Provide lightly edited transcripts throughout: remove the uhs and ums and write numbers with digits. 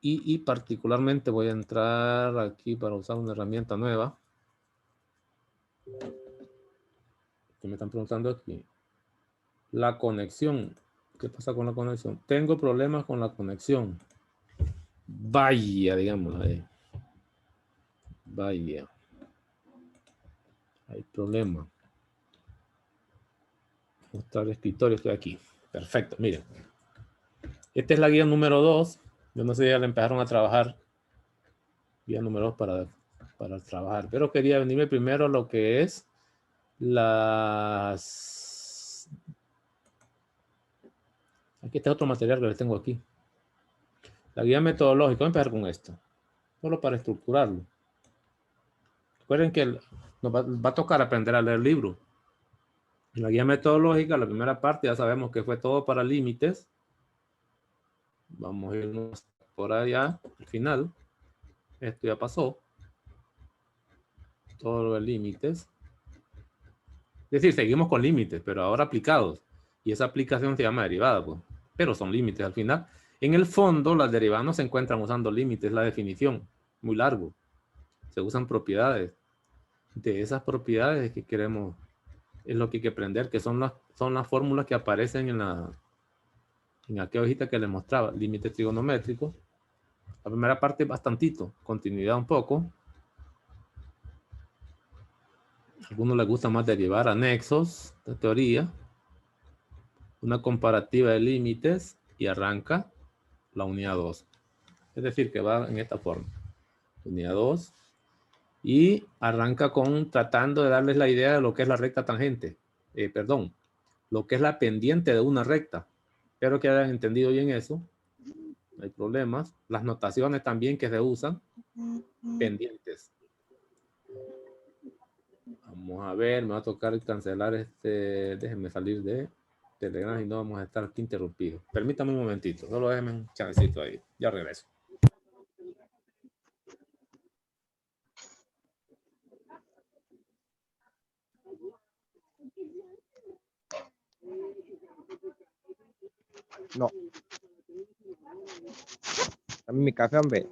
Y particularmente voy a entrar aquí para usar una herramienta nueva. Que me están preguntando aquí. La conexión. ¿Qué pasa con la conexión? Tengo problemas con la conexión. Vaya, digamos ahí. Vaya. Hay problema. Mostrar escritorio, estoy aquí. Perfecto, miren. Esta es la guía número 2. Yo no sé si ya la empezaron a trabajar. Guía número 2 para trabajar. Pero quería venirme primero a lo que es las... Aquí está otro material que les tengo aquí. La guía metodológica. Voy a empezar con esto. Solo para estructurarlo. Recuerden que nos va a tocar aprender a leer el libro. En la guía metodológica, la primera parte, ya sabemos que fue todo para límites. Vamos a irnos por allá, al final. Esto ya pasó. Todos los límites. Es decir, seguimos con límites, pero ahora aplicados. Y esa aplicación se llama derivada, pues. Pero son límites al final. En el fondo, las derivadas no se encuentran usando límites, la definición. Muy largo. Se usan propiedades. De esas propiedades que queremos, es lo que hay que aprender, que son las fórmulas que aparecen en aquella hojita que les mostraba. Límites trigonométricos. La primera parte bastantito. Continuidad un poco. A algunos les gusta más derivar anexos de teoría. Una comparativa de límites y arranca la unidad 2. Es decir, que va en esta forma. Unidad 2. Y arranca con tratando de darles la idea de lo que es la recta tangente. Perdón, lo que es la pendiente de una recta. Espero que hayan entendido bien eso. No hay problemas. Las notaciones también que se usan. Pendientes. Vamos a ver, me va a tocar cancelar este. Déjenme salir de Telegram y no vamos a estar aquí interrumpidos. Permítame un momentito, solo déjenme un chancecito ahí. Ya regreso. No. A mí mi café, hombre.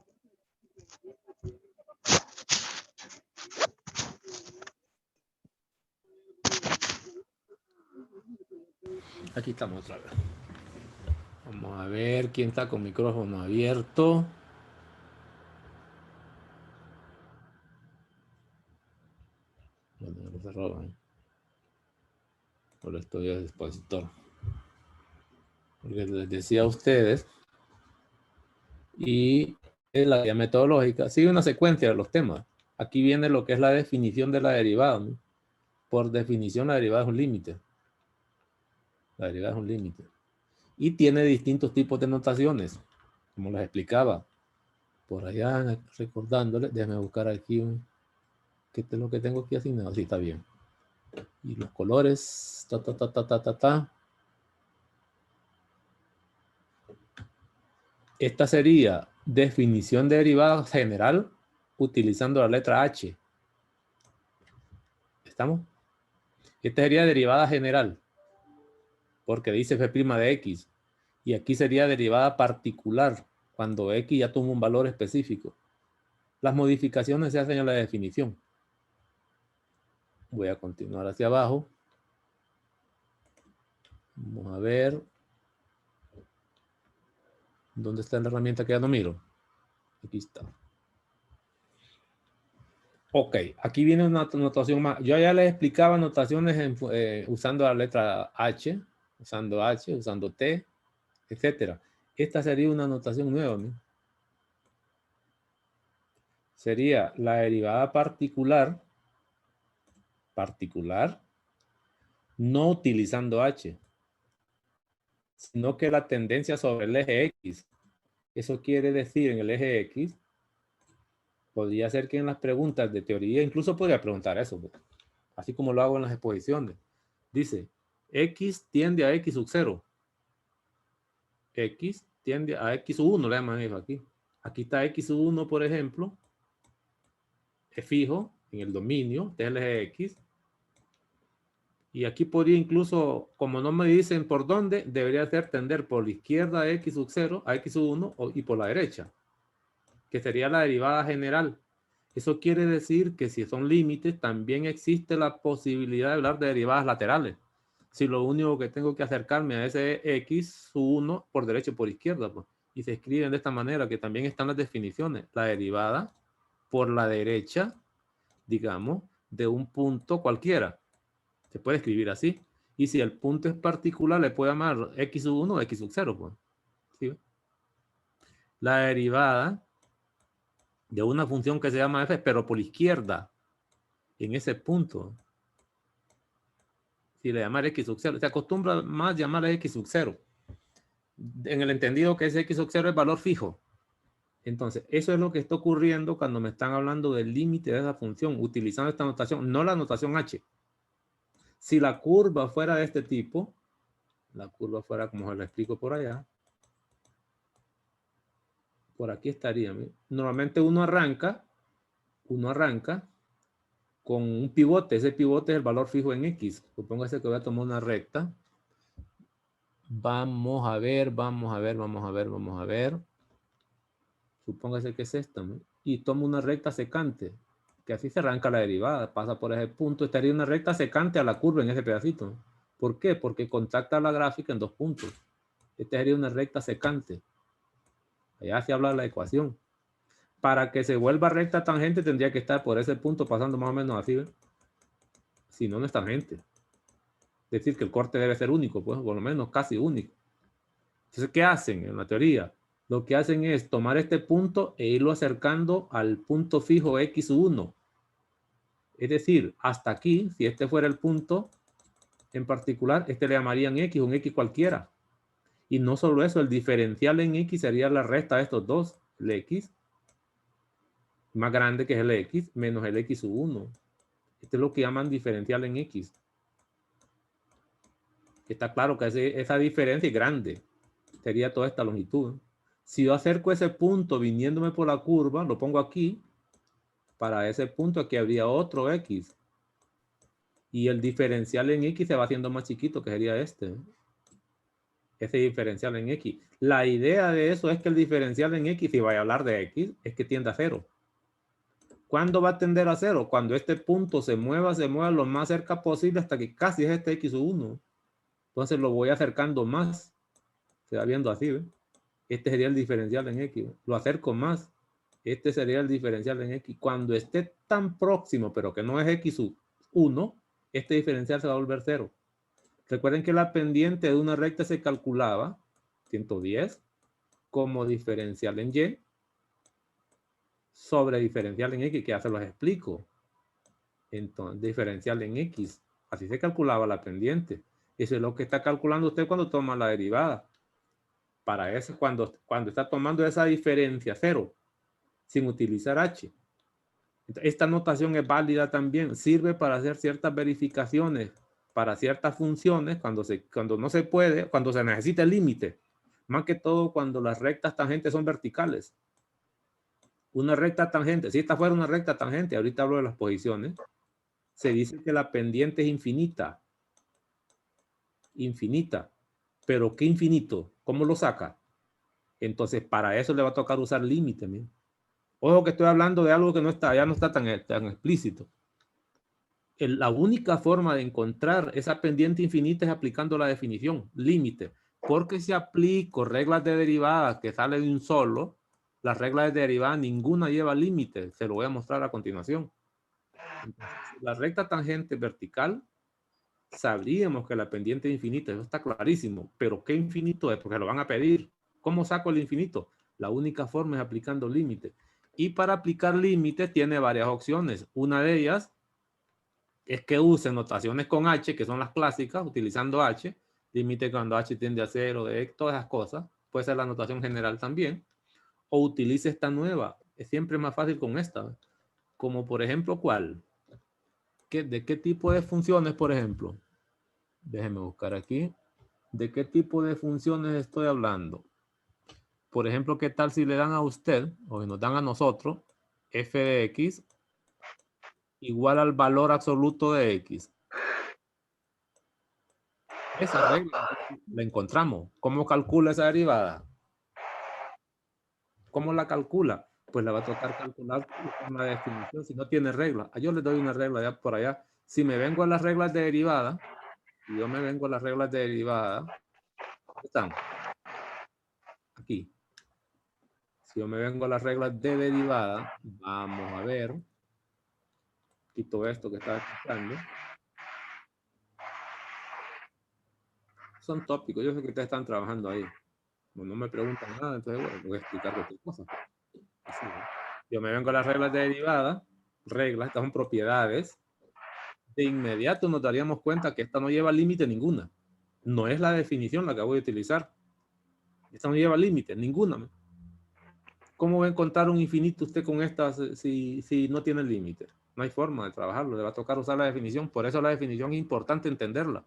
Aquí estamos otra vez. Vamos a ver quién está con micrófono abierto. Bueno, se roban. Por estoy a expositor. Porque les decía a ustedes, y en la guía metodológica sigue una secuencia de los temas. Aquí viene lo que es la definición de la derivada, ¿no? Por definición, la derivada es un límite. La derivada es un límite. Y tiene distintos tipos de notaciones, como les explicaba. Por allá, recordándoles, déjenme buscar aquí ¿qué es lo que tengo aquí asignado? Sí, está bien. Y los colores, Esta sería definición de derivada general utilizando la letra H. ¿Estamos? Esta sería derivada general, porque dice f' de x. Y aquí sería derivada particular, cuando x ya toma un valor específico. Las modificaciones se hacen en la definición. Voy a continuar hacia abajo. Vamos a ver. ¿Dónde está la herramienta que ya no miro? Aquí está. Ok, aquí viene una notación más. Yo ya les explicaba notaciones usando la letra H, usando T, etc. Esta sería una notación nueva, ¿no? Sería la derivada particular, no utilizando H, sino que la tendencia sobre el eje X. Eso quiere decir en el eje X, podría ser que en las preguntas de teoría, incluso podría preguntar eso, así como lo hago en las exposiciones. Dice, X tiende a X sub 0. X tiende a X sub 1, le llaman eso aquí. Aquí está X sub 1, por ejemplo, es fijo en el dominio del eje X. Y aquí podría incluso, como no me dicen por dónde, debería ser tender por la izquierda a X sub 0, a X sub 1 y por la derecha. que sería la derivada general. Eso quiere decir que si son límites, también existe la posibilidad de hablar de derivadas laterales. Si lo único que tengo que acercarme a ese x, su 1 por derecha y por izquierda, pues. Y se escriben de esta manera, que también están las definiciones. La derivada por la derecha, digamos, de un punto cualquiera. Se puede escribir así. Y si el punto es particular, le puedo llamar x sub 1 o x sub 0. Pues. ¿Sí? La derivada de una función que se llama f, pero por izquierda, en ese punto. Si le llamar x sub 0, se acostumbra más llamar a x sub 0. En el entendido que ese x sub 0 es valor fijo. Entonces, eso es lo que está ocurriendo cuando me están hablando del límite de esa función, utilizando esta notación, no la notación h. Si la curva fuera de este tipo, la curva fuera como se lo explico por allá, por aquí estaría. Normalmente uno arranca con un pivote. Ese pivote es el valor fijo en x. Supóngase que voy a tomar una recta. Vamos a ver. Supóngase que es esta, ¿no? Y tomo una recta secante, que así se arranca la derivada, pasa por ese punto, estaría una recta secante a la curva en ese pedacito. ¿Por qué? Porque contacta la gráfica en dos puntos. Esta sería una recta secante. Allá se habla de la ecuación. Para que se vuelva recta tangente tendría que estar por ese punto pasando más o menos así, ¿ves? Si no, no es tangente. Es decir, que el corte debe ser único, pues, por lo menos casi único. Entonces, ¿qué hacen en la teoría? Lo que hacen es tomar este punto e irlo acercando al punto fijo x1. Es decir, hasta aquí, si este fuera el punto en particular, este le llamarían x, un x cualquiera. Y no solo eso, el diferencial en x sería la resta de estos dos, el x más grande que es el x menos el x1. Este es lo que llaman diferencial en x. Está claro que esa diferencia es grande. Sería toda esta longitud. Si yo acerco ese punto viniéndome por la curva, lo pongo aquí. Para ese punto aquí habría otro x. Y el diferencial en x se va haciendo más chiquito, que sería este. Ese diferencial en x. La idea de eso es que el diferencial en x, si voy a hablar de x, es que tiende a cero. ¿Cuándo va a tender a cero? Cuando este punto se mueva lo más cerca posible hasta que casi es este x1. Entonces lo voy acercando más. Se va viendo así, ¿ve? Este sería el diferencial en x. Lo acerco más. Este sería el diferencial en x. Cuando esté tan próximo, pero que no es x1, este diferencial se va a volver cero. Recuerden que la pendiente de una recta se calculaba 110 como diferencial en y sobre diferencial en x, que ya se los explico. Entonces, diferencial en x. Así se calculaba la pendiente. Eso es lo que está calculando usted cuando toma la derivada. Para eso, cuando está tomando esa diferencia cero, sin utilizar h. Esta notación es válida también. Sirve para hacer ciertas verificaciones para ciertas funciones cuando no se puede, cuando se necesita el límite. Más que todo cuando las rectas tangentes son verticales. Una recta tangente, si esta fuera una recta tangente, ahorita hablo de las posiciones, se dice que la pendiente es infinita. Infinita. ¿Pero qué infinito? ¿Cómo lo saca? Entonces, para eso le va a tocar usar límite. ¿Mira? Ojo que estoy hablando de algo que no está, ya no está tan explícito. La única forma de encontrar esa pendiente infinita es aplicando la definición, límite. Porque si aplico reglas de derivada que salen de un solo, las reglas de derivada ninguna lleva límite. Se lo voy a mostrar a continuación. Entonces, la recta tangente vertical, sabríamos que la pendiente es infinita. Eso está clarísimo. Pero ¿qué infinito es? Porque lo van a pedir. ¿Cómo saco el infinito? La única forma es aplicando límite. Y para aplicar límite tiene varias opciones. Una de ellas es que usen notaciones con h, que son las clásicas, utilizando h, límite cuando h tiende a 0, de todas esas cosas. Puede ser la notación general también. O utilice esta nueva. Es siempre más fácil con esta. Como por ejemplo, ¿cuál? ¿De qué tipo de funciones, por ejemplo? Déjenme buscar aquí. ¿De qué tipo de funciones estoy hablando? Por ejemplo, ¿qué tal si le dan a usted, o nos dan a nosotros, f de x igual al valor absoluto de x? Esa regla la encontramos. ¿Cómo calcula esa derivada? ¿Cómo la calcula? pues le va a tocar calcular con la definición. Si no tiene regla, yo les doy una regla ya por allá. Si me vengo a las reglas de derivada, y yo me vengo a las reglas de derivada, están aquí. Si yo me vengo a las reglas de derivada, vamos a ver. Quito esto que estaba explicando. Son tópicos, yo sé que ustedes están trabajando ahí. No me preguntan nada, entonces bueno, voy a explicar cualquier cosa. Así, ¿no? Yo me vengo a las reglas de derivada, reglas, estas son propiedades. De inmediato nos daríamos cuenta que esta no lleva límite ninguna. No es la definición la que voy a utilizar. Esta no lleva límite, ninguna. ¿Cómo va a encontrar un infinito usted con estas si no tiene límite? No hay forma de trabajarlo, le va a tocar usar la definición. Por eso la definición es importante entenderla.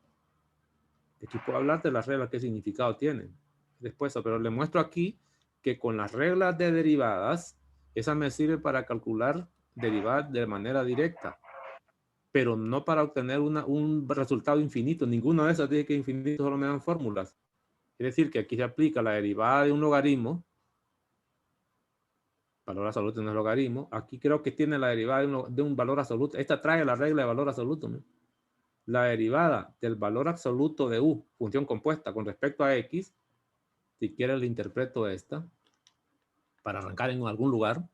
Aquí puedo hablar de las reglas, qué significado tienen. Después, pero le muestro aquí que con las reglas de derivadas, esa me sirve para calcular derivadas de manera directa, pero no para obtener un resultado infinito. Ninguna de esas tiene que infinito, solo me dan fórmulas. Es decir, que aquí se aplica la derivada de un logaritmo, valor absoluto no es logaritmo. Aquí creo que tiene la derivada de un valor absoluto. Esta trae la regla de valor absoluto, ¿no? La derivada del valor absoluto de u, función compuesta, con respecto a x, si quiere le interpreto esta, para arrancar en algún lugar.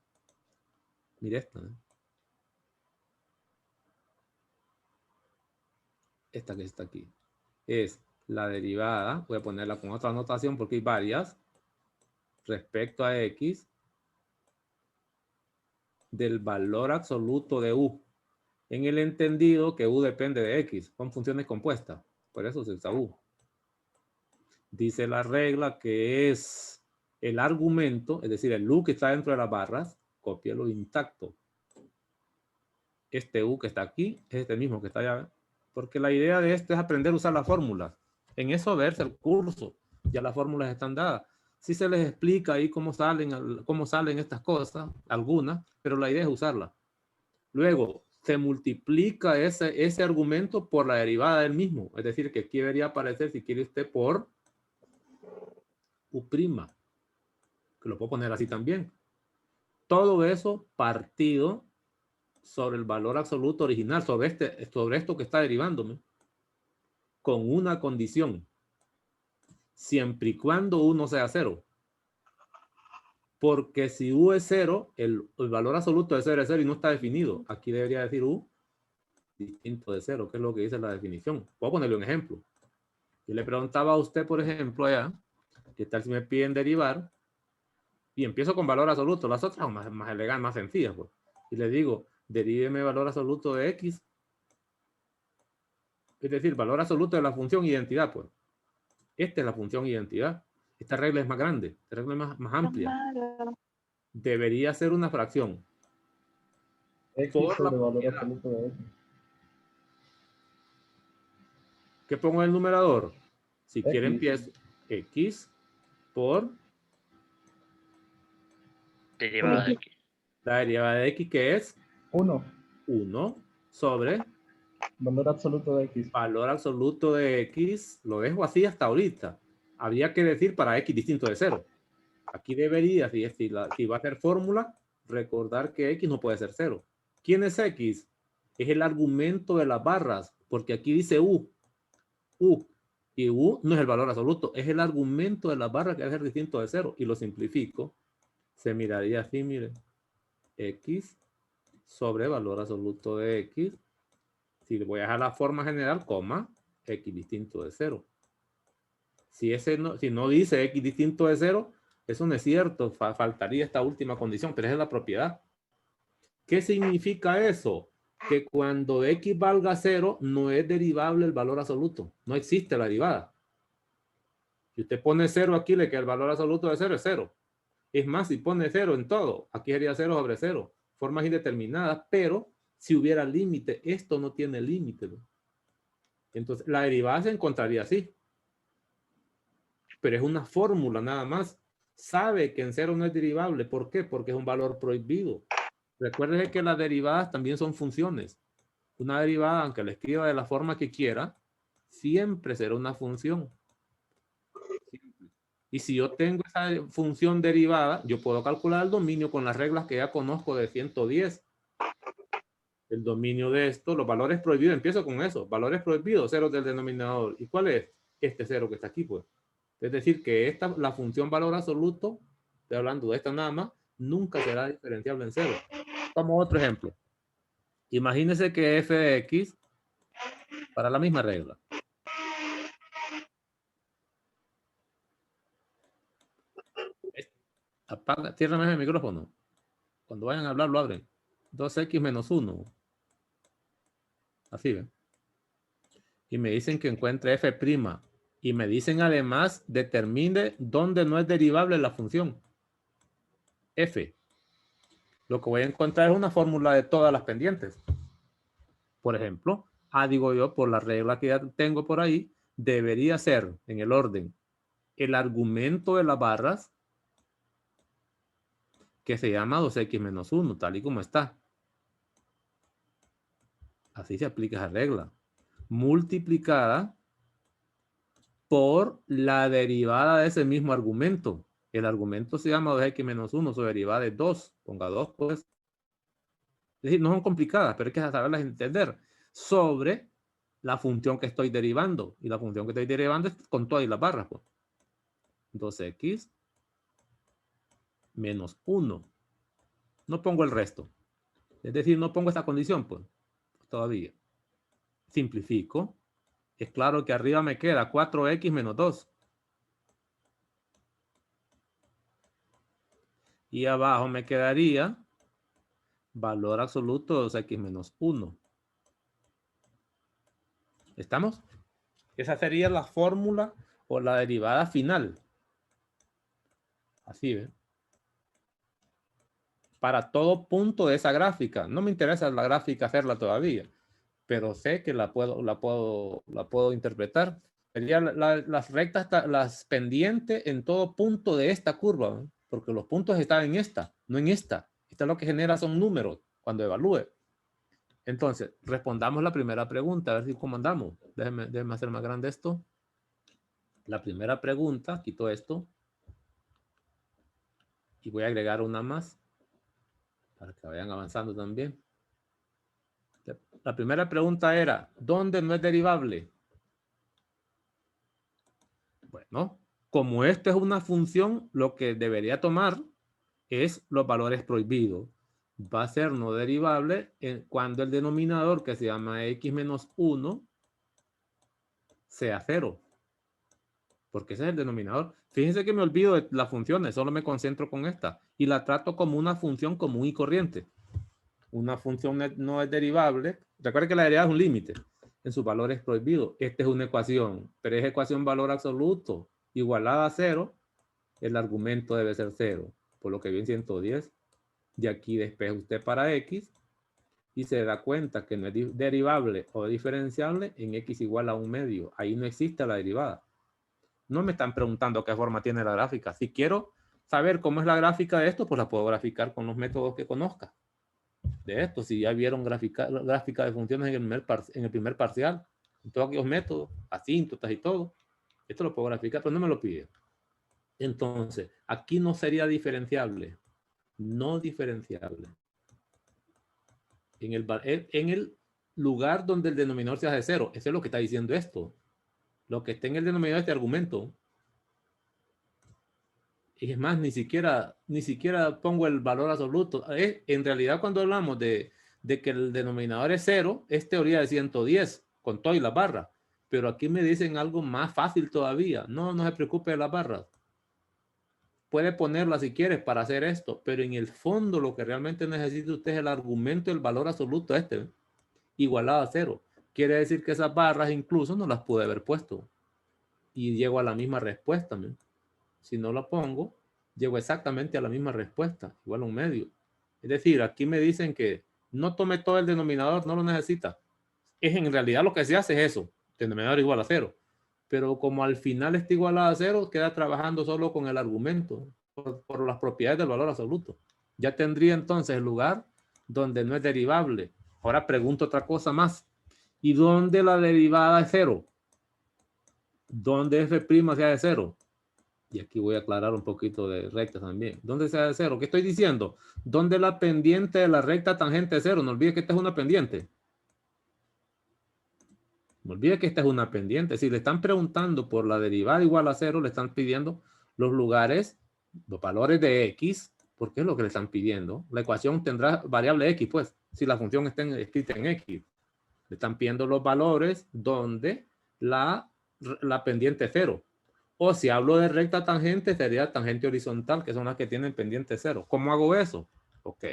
Mire esta, ¿eh? Esta que está aquí. Es la derivada, voy a ponerla con otra anotación porque hay varias, respecto a x, del valor absoluto de u, en el entendido que u depende de x, son funciones compuestas, por eso se usa u. Dice la regla que es el argumento, es decir, el u que está dentro de las barras, cópialo intacto. Este u que está aquí es este mismo que está allá, porque la idea de esto es aprender a usar las fórmulas. En eso verse el curso, ya las fórmulas están dadas. Sí se les explica ahí cómo salen estas cosas, algunas, pero la idea es usarlas. Luego, se multiplica ese argumento por la derivada del mismo. Es decir, que aquí debería aparecer, si quiere usted, por u', que lo puedo poner así también. Todo eso partido sobre el valor absoluto original, sobre esto que está derivándome, con una condición. Siempre y cuando u no sea cero. Porque si u es cero, el valor absoluto de cero es cero y no está definido. Aquí debería decir u distinto de cero, que es lo que dice la definición. Puedo ponerle un ejemplo. Yo le preguntaba a usted, por ejemplo, allá, ¿qué tal si me piden derivar? Y empiezo con valor absoluto. Las otras son más elegantes, más sencillas. Pues. Y le digo, deríveme valor absoluto de x. Es decir, valor absoluto de la función identidad. Pues. Esta es la función identidad. Esta regla es más grande, esta regla es más amplia. Debería ser una fracción. X por sobre la valor absoluto de X. ¿Qué pongo en el numerador? Si X. quiere empiezo x por derivada de x. La derivada de x, que es 1. 1 sobre Valor absoluto de X. valor absoluto de x. Lo dejo así hasta ahorita. Habría que decir para x distinto de 0. Aquí debería, si va a ser fórmula, recordar que x no puede ser 0. ¿Quién es x? Es el argumento de las barras, porque aquí dice u. Y u no es el valor absoluto, es el argumento de las barras que debe ser distinto de 0. Y lo simplifico. Se miraría así, miren. X sobre valor absoluto de x. Si le voy a dejar la forma general, coma, x distinto de 0. Si no dice x distinto de 0, eso no es cierto. Faltaría esta última condición, pero esa es la propiedad. ¿Qué significa eso? Que cuando x valga 0, no es derivable el valor absoluto. No existe la derivada. Si usted pone 0 aquí, le queda el valor absoluto de 0 es 0. Es más, si pone 0 en todo, aquí sería 0 sobre 0. Formas indeterminadas, pero si hubiera límite, esto no tiene límite, ¿no? Entonces, la derivada se encontraría así. Pero es una fórmula nada más. Sabe que en 0 no es derivable. ¿Por qué? Porque es un valor prohibido. Recuerde que las derivadas también son funciones. Una derivada, aunque la escriba de la forma que quiera, siempre será una función. Siempre. Y si yo tengo esa función derivada, yo puedo calcular el dominio con las reglas que ya conozco de 110. El dominio de esto, los valores prohibidos, empiezo con eso. Valores prohibidos, ceros del denominador. ¿Y cuál es? Este cero que está aquí, pues. Es decir, que la función valor absoluto, estoy hablando de esta nada más, nunca será diferenciable en cero. Como otro ejemplo. Imagínese que f de x, para la misma regla, apaga, ciérrame el micrófono. Cuando vayan a hablar, lo abren. 2x menos 1. Así ven. Y me dicen que encuentre f'. Y me dicen además, determine dónde no es derivable la función. F. Lo que voy a encontrar es una fórmula de todas las pendientes. Por ejemplo, digo yo, por la regla que ya tengo por ahí, debería ser en el orden el argumento de las barras, que se llama 2x menos 1, tal y como está. Así se aplica esa regla. Multiplicada por la derivada de ese mismo argumento. El argumento se llama 2x menos 1, su derivada es 2. Ponga 2, pues. Es decir, no son complicadas, pero hay que saberlas entender. Sobre la función que estoy derivando. Y la función que estoy derivando es con todas las barras, pues. 2x menos 1. No pongo el resto. Es decir, no pongo esta condición, pues. Todavía. Simplifico. Es claro que arriba me queda 4x menos 2. Y abajo me quedaría valor absoluto de 2x menos 1. ¿Estamos? Esa sería la fórmula o la derivada final. Así, ¿ven? Para todo punto de esa gráfica. No me interesa la gráfica hacerla todavía, pero sé que la puedo interpretar. Sería las rectas, las pendientes en todo punto de esta curva, ¿no? Porque los puntos están en esta, no en esta. Esta lo que genera son números cuando evalúe. Entonces, respondamos la primera pregunta, a ver si cómo andamos. Déjenme hacer más grande esto. La primera pregunta, quito esto. Y voy a agregar una más para que vayan avanzando también. La primera pregunta era, ¿dónde no es derivable? Bueno, como esta es una función, lo que debería tomar es los valores prohibidos. Va a ser no derivable cuando el denominador, que se llama x menos 1, sea 0. Porque ese es el denominador. Fíjense que me olvido de las funciones, solo me concentro con esta. Y la trato como una función común y corriente. Una función no es derivable. Recuerden que la derivada es un límite en sus valores prohibidos. Esta es una ecuación, pero es ecuación valor absoluto igualada a 0. El argumento debe ser 0, por lo que viene 110. De aquí despeja usted para x y se da cuenta que no es derivable o diferenciable en x igual a 1/2. Ahí no existe la derivada. No me están preguntando qué forma tiene la gráfica. Si quiero saber cómo es la gráfica de esto, pues la puedo graficar con los métodos que conozca. De esto, si ya vieron gráfica de funciones en el primer parcial, en todos aquellos métodos, asíntotas y todo, esto lo puedo graficar, pero no me lo pide. Entonces, aquí no sería diferenciable. No diferenciable. En el lugar donde el denominador se hace 0. Eso es lo que está diciendo esto. Lo que está en el denominador de este argumento. Y es más, ni siquiera pongo el valor absoluto. En realidad, cuando hablamos de que el denominador es 0, es teoría de 110, con todo y las barras. Pero aquí me dicen algo más fácil todavía. No se preocupe de las barras. Puede ponerla si quieres para hacer esto, pero en el fondo lo que realmente necesita usted es el argumento del valor absoluto igualado a 0. Quiere decir que esas barras incluso no las pude haber puesto. Y llego a la misma respuesta. Si no la pongo, llego exactamente a la misma respuesta, igual a 1/2. Es decir, aquí me dicen que no tome todo el denominador, no lo necesita. En realidad lo que se hace es eso, denominador igual a 0. Pero como al final está igualado a 0, queda trabajando solo con el argumento, por las propiedades del valor absoluto. Ya tendría entonces el lugar donde no es derivable. Ahora pregunto otra cosa más. ¿Y dónde la derivada es 0? ¿Dónde f' sea de 0? Y aquí voy a aclarar un poquito de recta también. ¿Dónde se da 0? ¿Qué estoy diciendo? ¿Dónde la pendiente de la recta tangente 0? No olvide que esta es una pendiente. No olvide que esta es una pendiente. Si le están preguntando por la derivada igual a 0, le están pidiendo los lugares, los valores de x, porque es lo que le están pidiendo. La ecuación tendrá variable x, pues, si la función está escrita en x. Le están pidiendo los valores donde la pendiente es 0. O si hablo de recta tangente, sería tangente horizontal, que son las que tienen pendiente 0. ¿Cómo hago eso? Ok.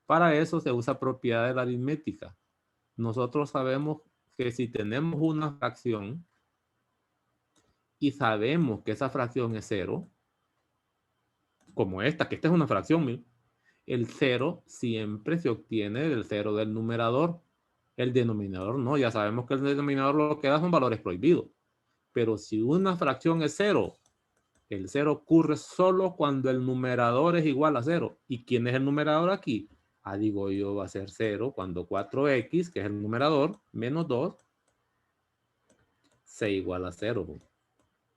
Para eso se usa propiedad de la aritmética. Nosotros sabemos que si tenemos una fracción y sabemos que esa fracción es 0, como esta, que esta es una fracción, el 0 siempre se obtiene del 0 del numerador. El denominador no, ya sabemos que el denominador lo que da son valores prohibidos. Pero si una fracción es 0, el 0 ocurre solo cuando el numerador es igual a 0. ¿Y quién es el numerador aquí? Digo yo, va a ser 0 cuando 4x, que es el numerador, menos 2, se iguala a 0.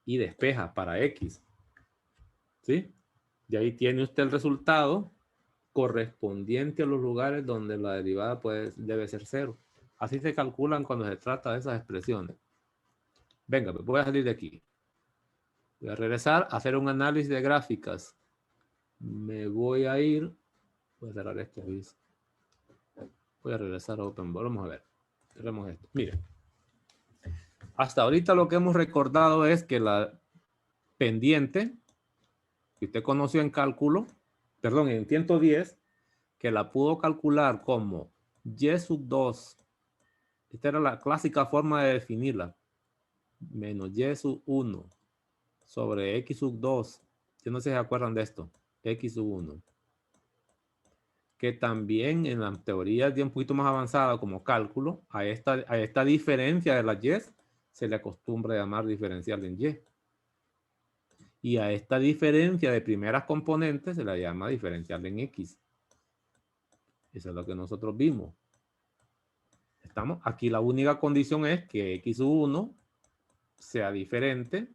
Y despeja para x. ¿Sí? Y ahí tiene usted el resultado correspondiente a los lugares donde la derivada debe ser 0. Así se calculan cuando se trata de esas expresiones. Venga, pues voy a salir de aquí. Voy a regresar a hacer un análisis de gráficas. Me voy a ir. Voy a cerrar este aviso. Voy a regresar a OpenBoard. Vamos a ver. Cerremos esto. Miren. Hasta ahorita lo que hemos recordado es que la pendiente que usted conoció en cálculo, perdón, en 110, que la pudo calcular como y sub 2. Esta era la clásica forma de definirla. Menos y sub 1 sobre x sub 2. Yo no sé si se acuerdan de esto. X sub 1. Que también en la teoría de un poquito más avanzada como cálculo, a esta diferencia de las y se le acostumbra a llamar diferencial en y. Y a esta diferencia de primeras componentes se la llama diferencial en x. Eso es lo que nosotros vimos. ¿Estamos? Aquí la única condición es que x sub 1 sea diferente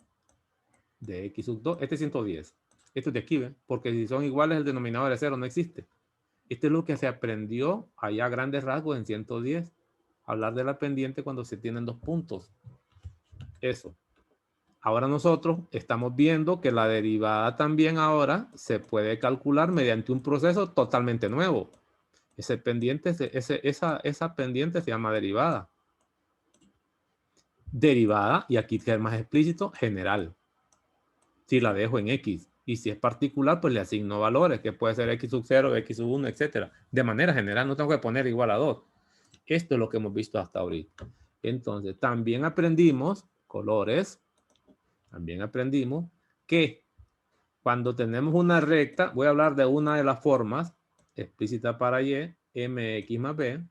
de x sub 2. Este es 110. Esto es de aquí, ¿ven? Porque si son iguales el denominador es 0, no existe. Esto es lo que se aprendió allá a grandes rasgos en 110. Hablar de la pendiente cuando se tienen dos puntos. Eso. Ahora nosotros estamos viendo que la derivada también ahora se puede calcular mediante un proceso totalmente nuevo. Esa pendiente se llama derivada. Derivada, y aquí que es más explícito, general. Si la dejo en x. Y si es particular, pues le asigno valores, que puede ser x sub 0, x sub 1, etc. De manera general, no tengo que poner igual a 2. Esto es lo que hemos visto hasta ahorita. Entonces, también aprendimos colores. También aprendimos que cuando tenemos una recta, voy a hablar de una de las formas explícita para y, mx más b.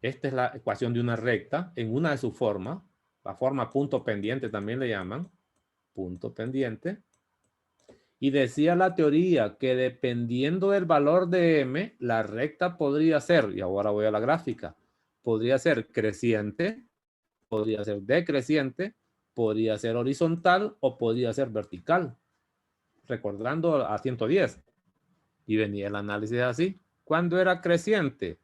Esta es la ecuación de una recta en una de sus formas. La forma punto pendiente también le llaman. Punto pendiente. Y decía la teoría que dependiendo del valor de m, la recta podría ser, y ahora voy a la gráfica, podría ser creciente, podría ser decreciente, podría ser horizontal o podría ser vertical. Recordando a 110. Y venía el análisis así. ¿Cuándo era creciente?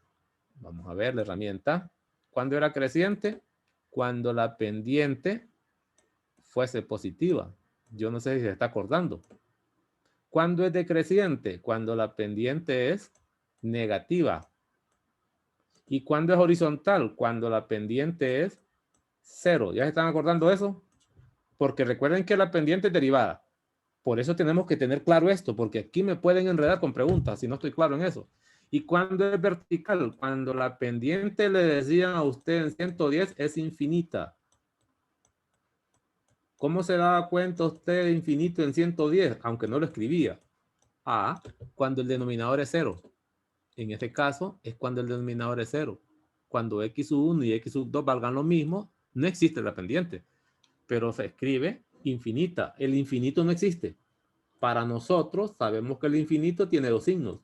Vamos a ver la herramienta. ¿Cuándo era creciente? Cuando la pendiente fuese positiva. Yo no sé si se está acordando. ¿Cuándo es decreciente? Cuando la pendiente es negativa. ¿Y cuándo es horizontal? Cuando la pendiente es 0. ¿Ya se están acordando de eso? Porque recuerden que la pendiente es derivada. Por eso tenemos que tener claro esto, porque aquí me pueden enredar con preguntas si no estoy claro en eso. ¿Y cuándo es vertical? Cuando la pendiente, le decían a usted en 110, es infinita. ¿Cómo se daba cuenta usted de infinito en 110? Aunque no lo escribía. Cuando el denominador es 0. En este caso es cuando el denominador es 0. Cuando x sub 1 y x sub 2 valgan lo mismo, no existe la pendiente. Pero se escribe infinita. El infinito no existe. Para nosotros sabemos que el infinito tiene dos signos.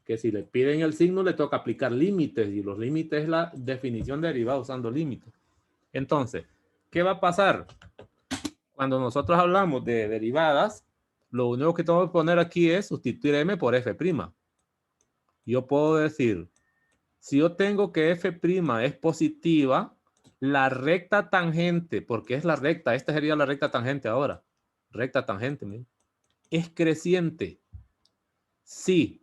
que si le piden el signo le toca aplicar límites y los límites es la definición de derivada usando límites. Entonces, ¿qué va a pasar? Cuando nosotros hablamos de derivadas, lo único que tengo que poner aquí es sustituir m por f'. Yo puedo decir, si yo tengo que f' es positiva, la recta tangente, porque es la recta, esta sería la recta tangente ahora, recta tangente, ¿sí? Es creciente. Sí.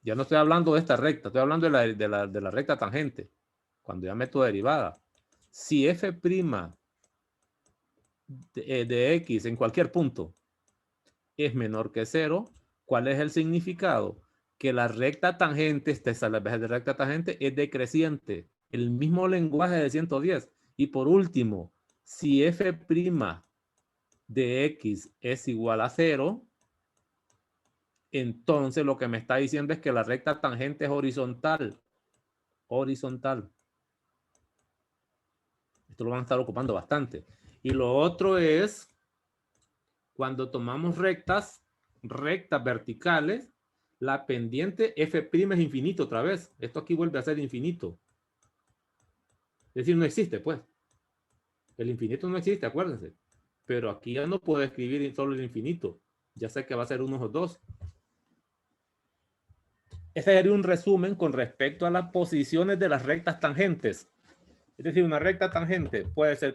Ya no estoy hablando de esta recta, estoy hablando de la recta tangente, cuando ya meto derivada. Si f' de x en cualquier punto es menor que 0, ¿cuál es el significado? Que la recta tangente, esta salvaje de recta tangente, es decreciente. El mismo lenguaje de 110. Y por último, si f' de x es igual a 0, entonces lo que me está diciendo es que la recta tangente es horizontal. Horizontal. Esto lo van a estar ocupando bastante. Y lo otro es cuando tomamos rectas verticales, la pendiente f' es infinito otra vez. Esto aquí vuelve a ser infinito. Es decir, no existe, pues. El infinito no existe, acuérdense. Pero aquí ya no puedo escribir solo el infinito. Ya sé que va a ser 1 o 2. Ese sería un resumen con respecto a las posiciones de las rectas tangentes. Es decir, una recta tangente puede ser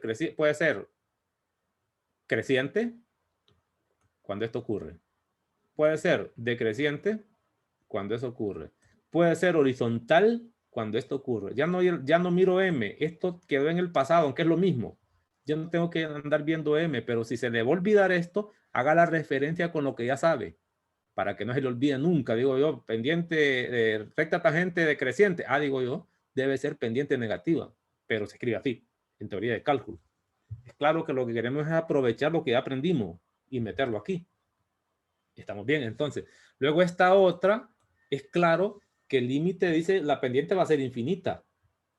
creciente cuando esto ocurre. Puede ser decreciente cuando eso ocurre. Puede ser horizontal cuando esto ocurre. Ya no miro m. Esto quedó en el pasado, aunque es lo mismo. Ya no tengo que andar viendo m, pero si se le va a olvidar esto, haga la referencia con lo que ya sabe, para que no se le olvide nunca. Digo yo, pendiente, recta tangente decreciente. Digo yo, debe ser pendiente negativa, pero se escribe así, en teoría de cálculo. Es claro que lo que queremos es aprovechar lo que ya aprendimos y meterlo aquí. Estamos bien, entonces. Luego esta otra, es claro que el límite dice la pendiente va a ser infinita.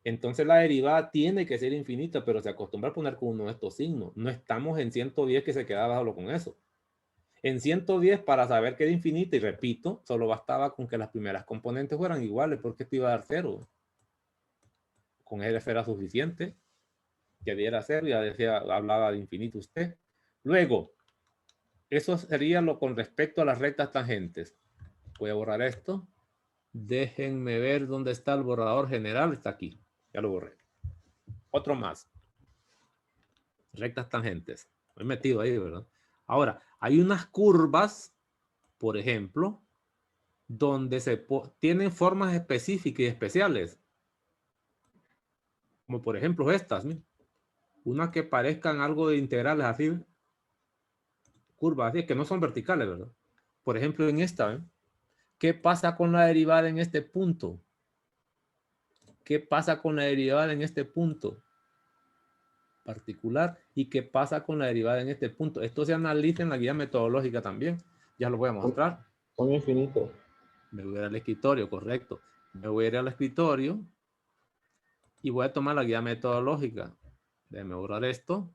Entonces la derivada tiene que ser infinita, pero se acostumbra a poner con uno de estos signos. No estamos en 110 que se quedaba solo con eso. En 110, para saber que era infinita, y repito, solo bastaba con que las primeras componentes fueran iguales, porque esto iba a dar 0. Con f era suficiente. Ya diera 0, ya decía, hablaba de infinito usted. Luego, eso sería lo con respecto a las rectas tangentes. Voy a borrar esto. Déjenme ver dónde está el borrador general. Está aquí. Ya lo borré. Otro más. Rectas tangentes. Me he metido ahí, ¿verdad? Ahora, hay unas curvas, por ejemplo, donde tienen formas específicas y especiales. Como por ejemplo estas. ¿Sí? Unas que parezcan algo de integrales así. Curvas así, que no son verticales, ¿verdad? Por ejemplo, en esta, ¿eh? ¿Qué pasa con la derivada en este punto? ¿Qué pasa con la derivada en este punto particular? ¿Y qué pasa con la derivada en este punto? Esto se analiza en la guía metodológica también. Ya lo voy a mostrar. Son infinitos. Me voy a ir al escritorio, correcto. Me voy a ir al escritorio y voy a tomar la guía metodológica. Déjame borrar esto.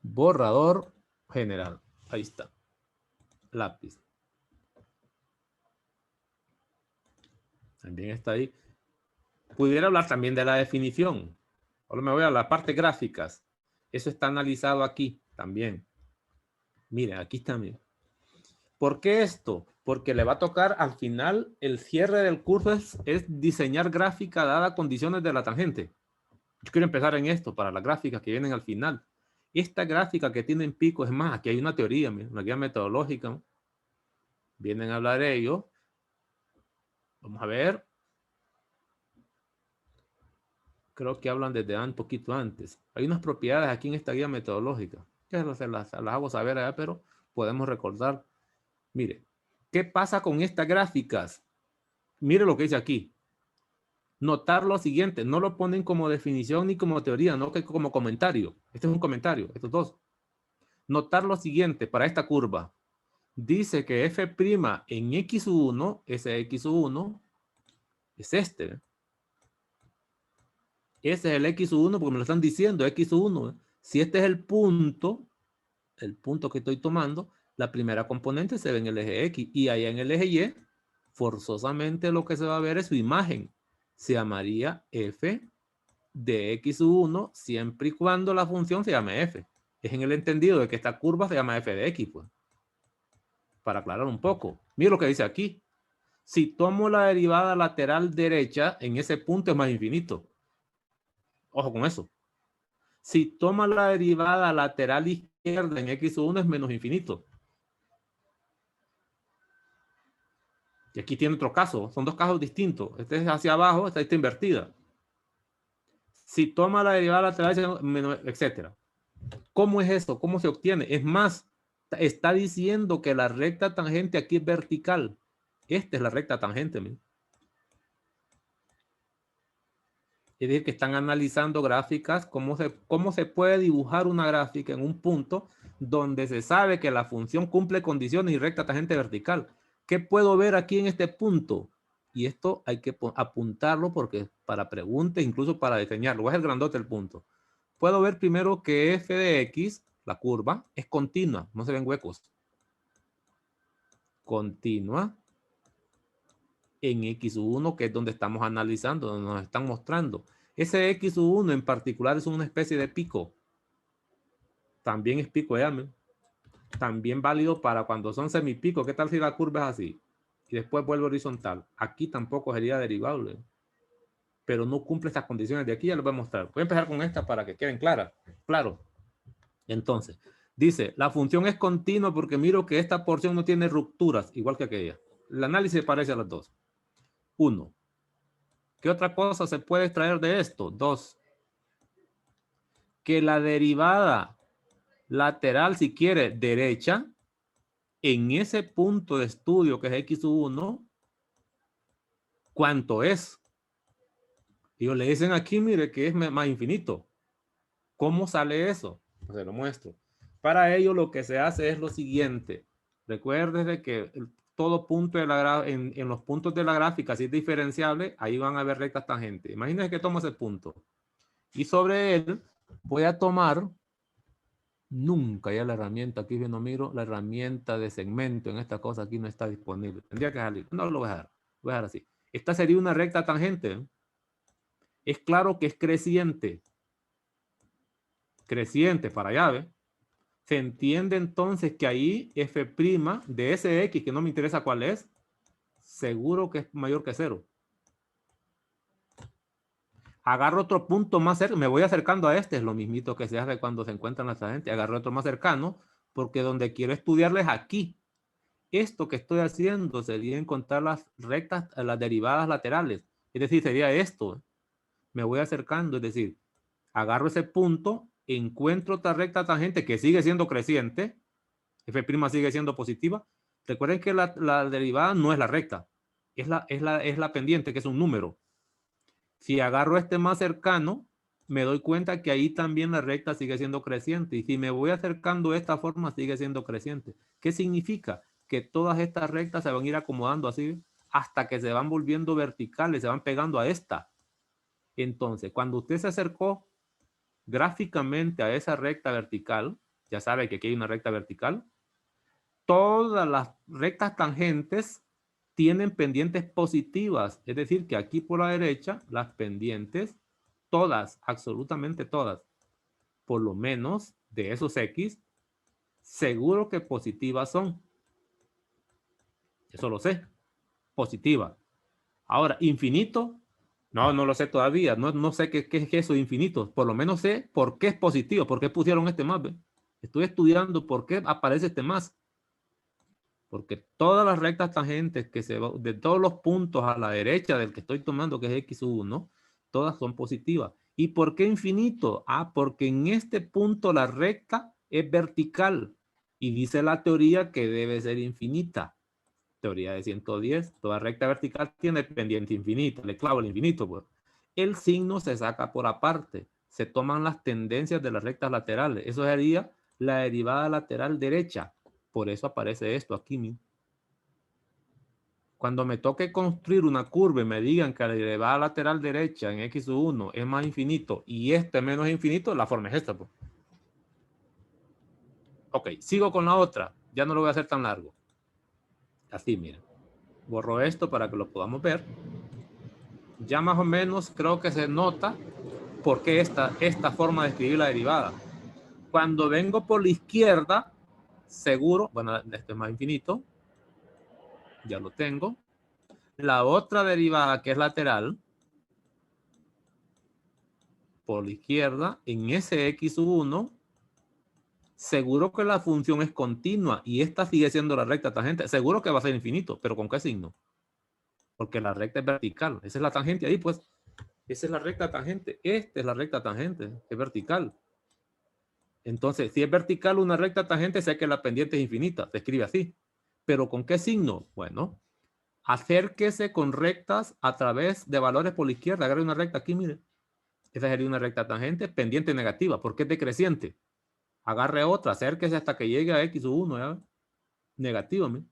Borrador general. Ahí está. Lápiz. También está ahí. Pudiera hablar también de la definición. Ahora me voy a la parte gráficas. Eso está analizado aquí también. Miren, aquí también. ¿Por qué esto? Porque le va a tocar al final, el cierre del curso es diseñar gráfica dada condiciones de la tangente. Yo quiero empezar en esto para las gráficas que vienen al final. Esta gráfica que tienen pico, es más, aquí hay una teoría, una guía metodológica. Vienen a hablar ellos. Vamos a ver. Creo que hablan desde un poquito antes. Hay unas propiedades aquí en esta guía metodológica. Que se las hago saber allá, pero podemos recordar. Mire, ¿qué pasa con estas gráficas? Mire lo que dice aquí. Notar lo siguiente, no lo ponen como definición ni como teoría, no que como comentario. Este es un comentario, estos dos. Notar lo siguiente para esta curva. Dice que f' en x1, ese x1 es este. Ese es el x1 porque me lo están diciendo, x1. Si este es el punto, el punto que estoy tomando, la primera componente se ve en el eje X y allá en el eje Y, forzosamente lo que se va a ver es su imagen. Se llamaría f de x1 siempre y cuando la función se llame f. Es en el entendido de que esta curva se llama f de x, pues. Para aclarar un poco. Mira lo que dice aquí. Si tomo la derivada lateral derecha, en ese punto es más infinito. Ojo con eso. Si toma la derivada lateral izquierda en x1 es menos infinito. Y aquí tiene otro caso. Son dos casos distintos. Este es hacia abajo, esta está invertida. Si toma la derivada lateral, etc. ¿Cómo es eso? ¿Cómo se obtiene? Es más, está diciendo que la recta tangente aquí es vertical. Esta es la recta tangente. ¿Me? Es decir, que están analizando gráficas, cómo se puede dibujar una gráfica en un punto donde se sabe que la función cumple condiciones y recta tangente vertical. ¿Qué puedo ver aquí en este punto? Y esto hay que apuntarlo porque para preguntas, incluso para diseñarlo, es el grandote el punto. Puedo ver primero que f de x, la curva, es continua, no se ven huecos. Continua en x1, que es donde estamos analizando, donde nos están mostrando. Ese x1 en particular es una especie de pico. También es pico de Amel. También válido para cuando son semipicos. ¿Qué tal si la curva es así? Y después vuelve horizontal. Aquí tampoco sería derivable. Pero no cumple estas condiciones. De aquí ya les voy a mostrar. Voy a empezar con esta para que queden claras. Claro. Entonces, dice, la función es continua porque miro que esta porción no tiene rupturas, igual que aquella. El análisis parece a las dos. 1. ¿Qué otra cosa se puede extraer de esto? 2. Que la derivada lateral, si quiere, derecha, en ese punto de estudio que es x1, ¿cuánto es? Ellos le dicen aquí, mire, que es más infinito. ¿Cómo sale eso? Pues se lo muestro. Para ello lo que se hace es lo siguiente. Recuerde que todo punto de en los puntos de la gráfica, si es diferenciable, ahí van a haber rectas tangentes. Imagínense que tomo ese punto. Y sobre él voy a tomar, nunca ya la herramienta, aquí no miro, la herramienta de segmento en esta cosa aquí no está disponible. Tendría que salir. No lo voy a dejar. Voy a dejar así. Esta sería una recta tangente. Es claro que es creciente. Creciente para allá, ¿ve? Se entiende entonces que ahí f' de ese x, que no me interesa cuál es, seguro que es mayor que 0. Agarro otro punto más cerca, me voy acercando a este, es lo mismito que se hace cuando se encuentran las tangentes. Agarro otro más cercano, porque donde quiero estudiarles aquí. Esto que estoy haciendo sería encontrar las rectas, las derivadas laterales. Es decir, sería esto. Me voy acercando, es decir, agarro ese punto, encuentro otra recta tangente que sigue siendo creciente, f' sigue siendo positiva. Recuerden que la derivada no es la recta, es la pendiente, que es un número. Si agarro este más cercano, me doy cuenta que ahí también la recta sigue siendo creciente. Y si me voy acercando de esta forma, sigue siendo creciente. ¿Qué significa? Que todas estas rectas se van a ir acomodando así hasta que se van volviendo verticales, se van pegando a esta. Entonces, cuando usted se acercó gráficamente a esa recta vertical, ya sabe que aquí hay una recta vertical, todas las rectas tangentes tienen pendientes positivas, es decir, que aquí por la derecha, las pendientes, todas, absolutamente todas, por lo menos de esos X, seguro que positivas son. Eso lo sé, positiva. Ahora, infinito, no lo sé todavía, no sé qué es eso de infinito, por lo menos sé por qué es positivo, por qué pusieron este más, ¿ve? Estoy estudiando por qué aparece este más. Porque todas las rectas tangentes que se van de todos los puntos a la derecha del que estoy tomando, que es x1, todas son positivas. ¿Y por qué infinito? Ah, porque en este punto la recta es vertical y dice la teoría que debe ser infinita. Teoría de 110, toda recta vertical tiene pendiente infinita, le clavo el infinito, pues. El signo se saca por aparte, se toman las tendencias de las rectas laterales. Eso sería la derivada lateral derecha. Por eso aparece esto aquí. Cuando me toque construir una curva y me digan que la derivada lateral derecha en x1 es más infinito y este menos infinito, la forma es esta, pues. Ok, sigo con la otra. Ya no lo voy a hacer tan largo. Así, miren. Borro esto para que lo podamos ver. Ya más o menos creo que se nota por qué esta forma de escribir la derivada. Cuando vengo por la izquierda, seguro, bueno, esto es más infinito. Ya lo tengo. La otra derivada que es lateral, por la izquierda, en ese x1, seguro que la función es continua y esta sigue siendo la recta tangente. Seguro que va a ser infinito, pero ¿con qué signo? Porque la recta es vertical. Esa es la tangente ahí, pues. Esa es la recta tangente. Esta es la recta tangente, es vertical. Entonces, si es vertical una recta tangente, sé que la pendiente es infinita. Se escribe así. ¿Pero con qué signo? Bueno, acérquese con rectas a través de valores por la izquierda. Agarre una recta aquí, mire. Esa sería una recta tangente pendiente negativa, porque es decreciente. Agarre otra, acérquese hasta que llegue a x1, ¿ya? Negativa, mire.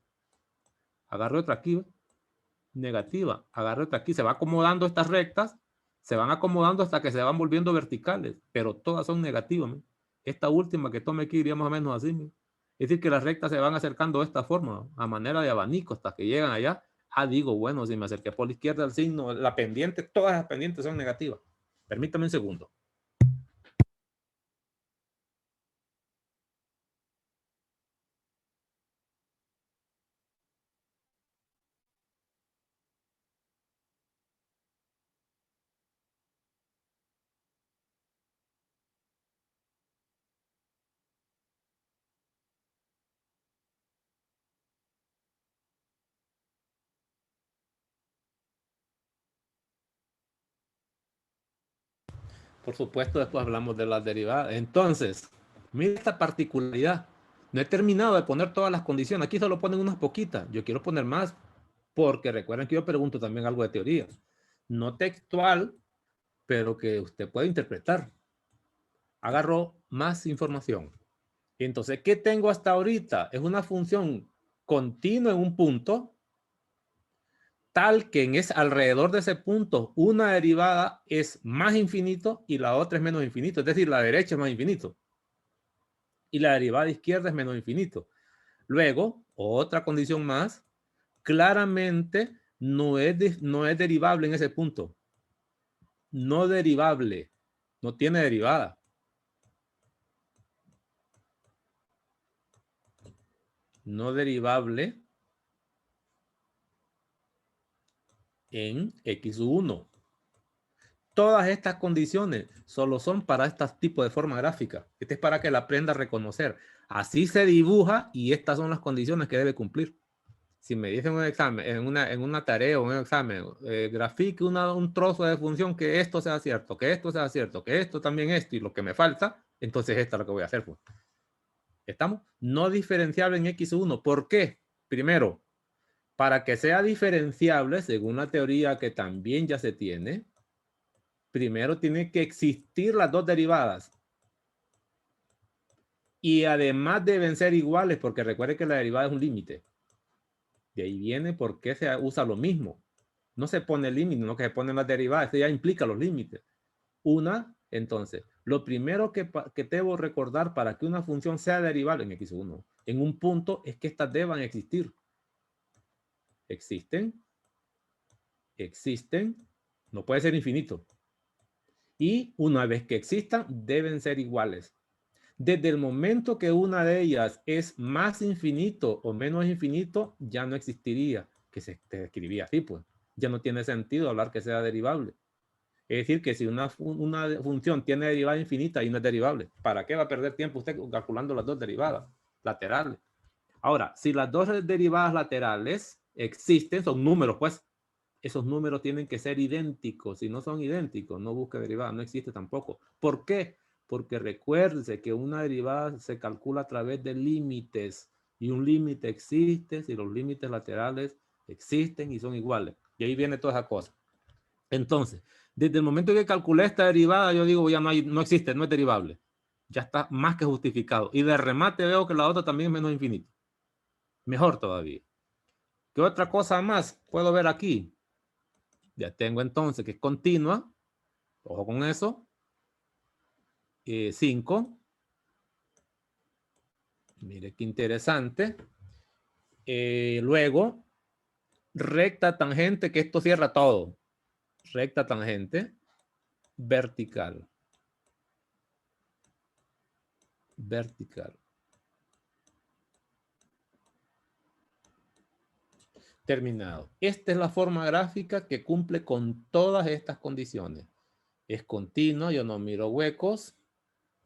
Agarre otra aquí, ¿ve? Negativa. Agarre otra aquí. Se va acomodando estas rectas, se van acomodando hasta que se van volviendo verticales, pero todas son negativas, mire. Esta última que tome aquí iría más o menos así, mire. Es decir, que las rectas se van acercando de esta forma, a manera de abanico, hasta que llegan allá. Ah, digo, bueno, si me acerqué por la izquierda el signo, la pendiente, todas las pendientes son negativas. Permítame un segundo. Por supuesto, después hablamos de las derivadas. Entonces, mira esta particularidad. No he terminado de poner todas las condiciones. Aquí solo ponen unas poquitas. Yo quiero poner más porque recuerden que yo pregunto también algo de teoría. No textual, pero que usted puede interpretar. Agarro más información. Entonces, ¿qué tengo hasta ahorita? Es una función continua en un punto, tal que alrededor de ese punto una derivada es más infinito y la otra es menos infinito. Es decir, la derecha es más infinito y la derivada izquierda es menos infinito. Luego, otra condición más, claramente no es derivable en ese punto. No derivable, no tiene derivada. No derivable en x1. Todas estas condiciones solo son para este tipo de forma gráfica. Este es para que la aprenda a reconocer. Así se dibuja y estas son las condiciones que debe cumplir. Si me dicen un examen, en una tarea o en un examen, grafique un trozo de función que esto sea cierto, que esto sea cierto, que esto también esto y lo que me falta, entonces esto es lo que voy a hacer. Pues. ¿Estamos? No diferenciable en x1. ¿Por qué? Primero, para que sea diferenciable, según la teoría que también ya se tiene, primero tiene que existir las dos derivadas. Y además deben ser iguales, porque recuerde que la derivada es un límite. De ahí viene por qué se usa lo mismo. No se pone el límite, no que se ponen las derivadas. Esto ya implica los límites. Entonces, lo primero que debo recordar para que una función sea derivable en x1, en un punto, es que estas deban existir. Existen. No puede ser infinito. Y una vez que existan, deben ser iguales. Desde el momento que una de ellas es más infinito o menos infinito, ya no existiría, que se escribía así, pues. Ya no tiene sentido hablar que sea derivable. Es decir, que si una función tiene derivada infinita y no es derivable, ¿para qué va a perder tiempo usted calculando las dos derivadas laterales? Ahora, si las dos derivadas laterales existen, son números, pues, esos números tienen que ser idénticos. Si no son idénticos, no busque derivada, no existe tampoco. ¿Por qué? Porque recuérdese que una derivada se calcula a través de límites y un límite existe si los límites laterales existen y son iguales. Y ahí viene toda esa cosa. Entonces, desde el momento que calculé esta derivada, yo digo, ya no existe, no es derivable. Ya está más que justificado. Y de remate veo que la otra también es menos infinito. Mejor todavía. ¿Qué otra cosa más puedo ver aquí? Ya tengo entonces que es continua. Ojo con eso. 5. Mire qué interesante. Luego, recta tangente, que esto cierra todo. Recta tangente, vertical. Vertical. Terminado. Esta es la forma gráfica que cumple con todas estas condiciones. Es continua, yo no miro huecos.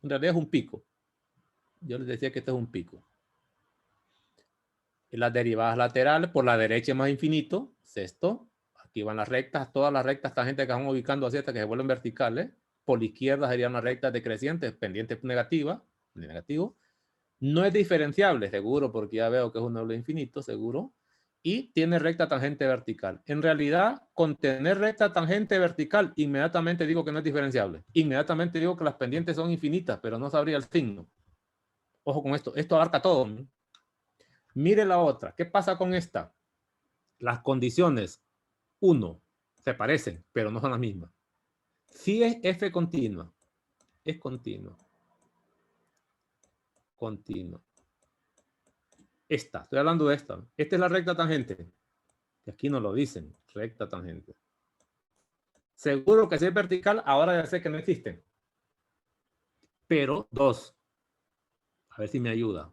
En realidad es un pico. Yo les decía que este es un pico. Y las derivadas laterales, por la derecha es más infinito, sexto. Aquí van las rectas, todas las rectas tangentes que van ubicando así hasta que se vuelven verticales. Por la izquierda serían las rectas decrecientes, pendiente negativa, negativo. No es diferenciable, seguro, porque ya veo que es un doble infinito, seguro. Y tiene recta tangente vertical. En realidad, con tener recta tangente vertical, inmediatamente digo que no es diferenciable. Inmediatamente digo que las pendientes son infinitas, pero no sabría el signo. Ojo con esto. Esto abarca todo, ¿no? Mire la otra. ¿Qué pasa con esta? Las condiciones, 1, se parecen, pero no son las mismas. Si es f continua, es continua. Continua. Esta, estoy hablando de esta. Esta es la recta tangente. Que aquí no lo dicen, recta tangente. Seguro que si es vertical, ahora ya sé que no existen. Pero 2. A ver si me ayuda.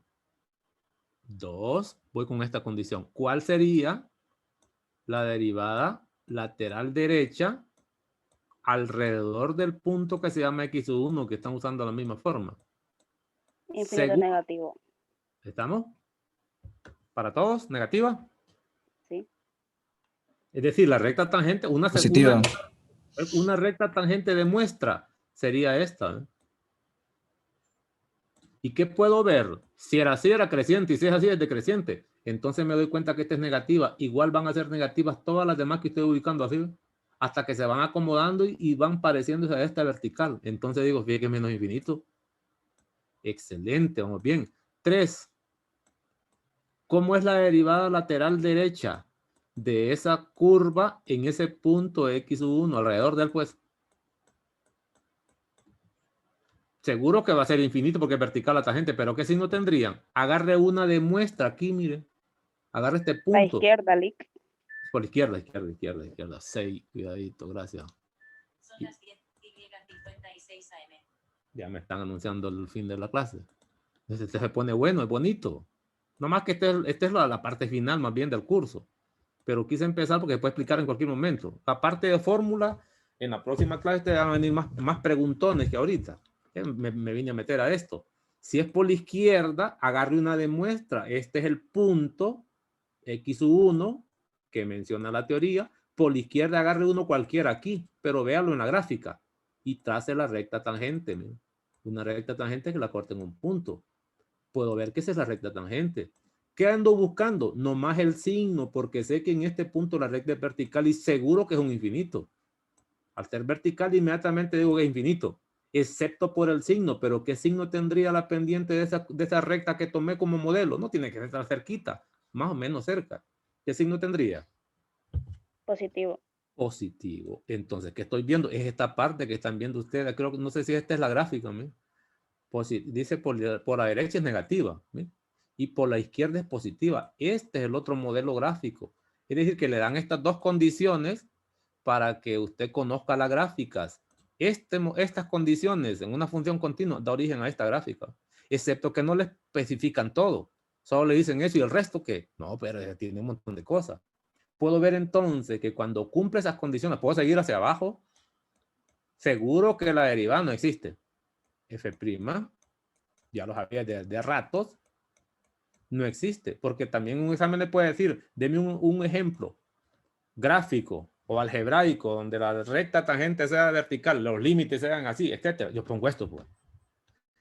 2, voy con esta condición. ¿Cuál sería la derivada lateral derecha alrededor del punto que se llama x1, que están usando la misma forma? Infinito negativo. ¿Estamos? ¿Para todos? ¿Negativa? Sí. Es decir, la recta tangente, Positiva. Una recta tangente de muestra sería esta, ¿eh? ¿Y qué puedo ver? Si era así, era creciente, y si es así, es decreciente. Entonces me doy cuenta que esta es negativa. Igual van a ser negativas todas las demás que estoy ubicando así, hasta que se van acomodando y van pareciéndose a esta vertical. Entonces digo, fíjate que es menos infinito. Excelente, vamos bien. 3. ¿Cómo es la derivada lateral derecha de esa curva en ese punto x1 alrededor del pues? Seguro que va a ser infinito porque es vertical la tangente, pero ¿qué signo tendrían? Agarre una de muestra aquí, mire. Agarre este punto. La izquierda, Lick. Por izquierda. 6, cuidadito, gracias. Son las 10:56 AM. Ya me están anunciando el fin de la clase. Entonces este se pone bueno, es bonito. Nomás que esta es la parte final más bien del curso. Pero quise empezar porque puedo explicar en cualquier momento. Aparte de fórmula, en la próxima clase te van a venir más preguntones que ahorita. Me vine a meter a esto. Si es por la izquierda, agarre una de muestra. Este es el punto x1 que menciona la teoría. Por la izquierda agarre uno cualquiera aquí, pero véalo en la gráfica y trace la recta tangente. ¿no? Una recta tangente que la corte en un punto. Puedo ver que esa es la recta tangente. ¿Qué ando buscando? Nomás el signo, porque sé que en este punto la recta es vertical y seguro que es un infinito. Al ser vertical, inmediatamente digo que es infinito, excepto por el signo. Pero ¿qué signo tendría la pendiente de esa recta que tomé como modelo? No tiene que estar cerquita, más o menos cerca. ¿Qué signo tendría? Positivo. Positivo. Entonces, ¿qué estoy viendo? Es esta parte que están viendo ustedes. Creo que no sé si esta es la gráfica. Dice por la derecha es negativa. ¿sí? Y por la izquierda es positiva. Este es el otro modelo gráfico. Es decir, que le dan estas dos condiciones para que usted conozca las gráficas. Estas condiciones en una función continua da origen a esta gráfica. Excepto que no le especifican todo. Solo le dicen eso y el resto que no, pero tiene un montón de cosas. Puedo ver entonces que cuando cumple esas condiciones, puedo seguir hacia abajo. Seguro que la derivada no existe. F', ya lo sabía de ratos, no existe. Porque también un examen le puede decir, deme un ejemplo gráfico o algebraico donde la recta tangente sea vertical, los límites sean así, etc. Yo pongo esto, pues.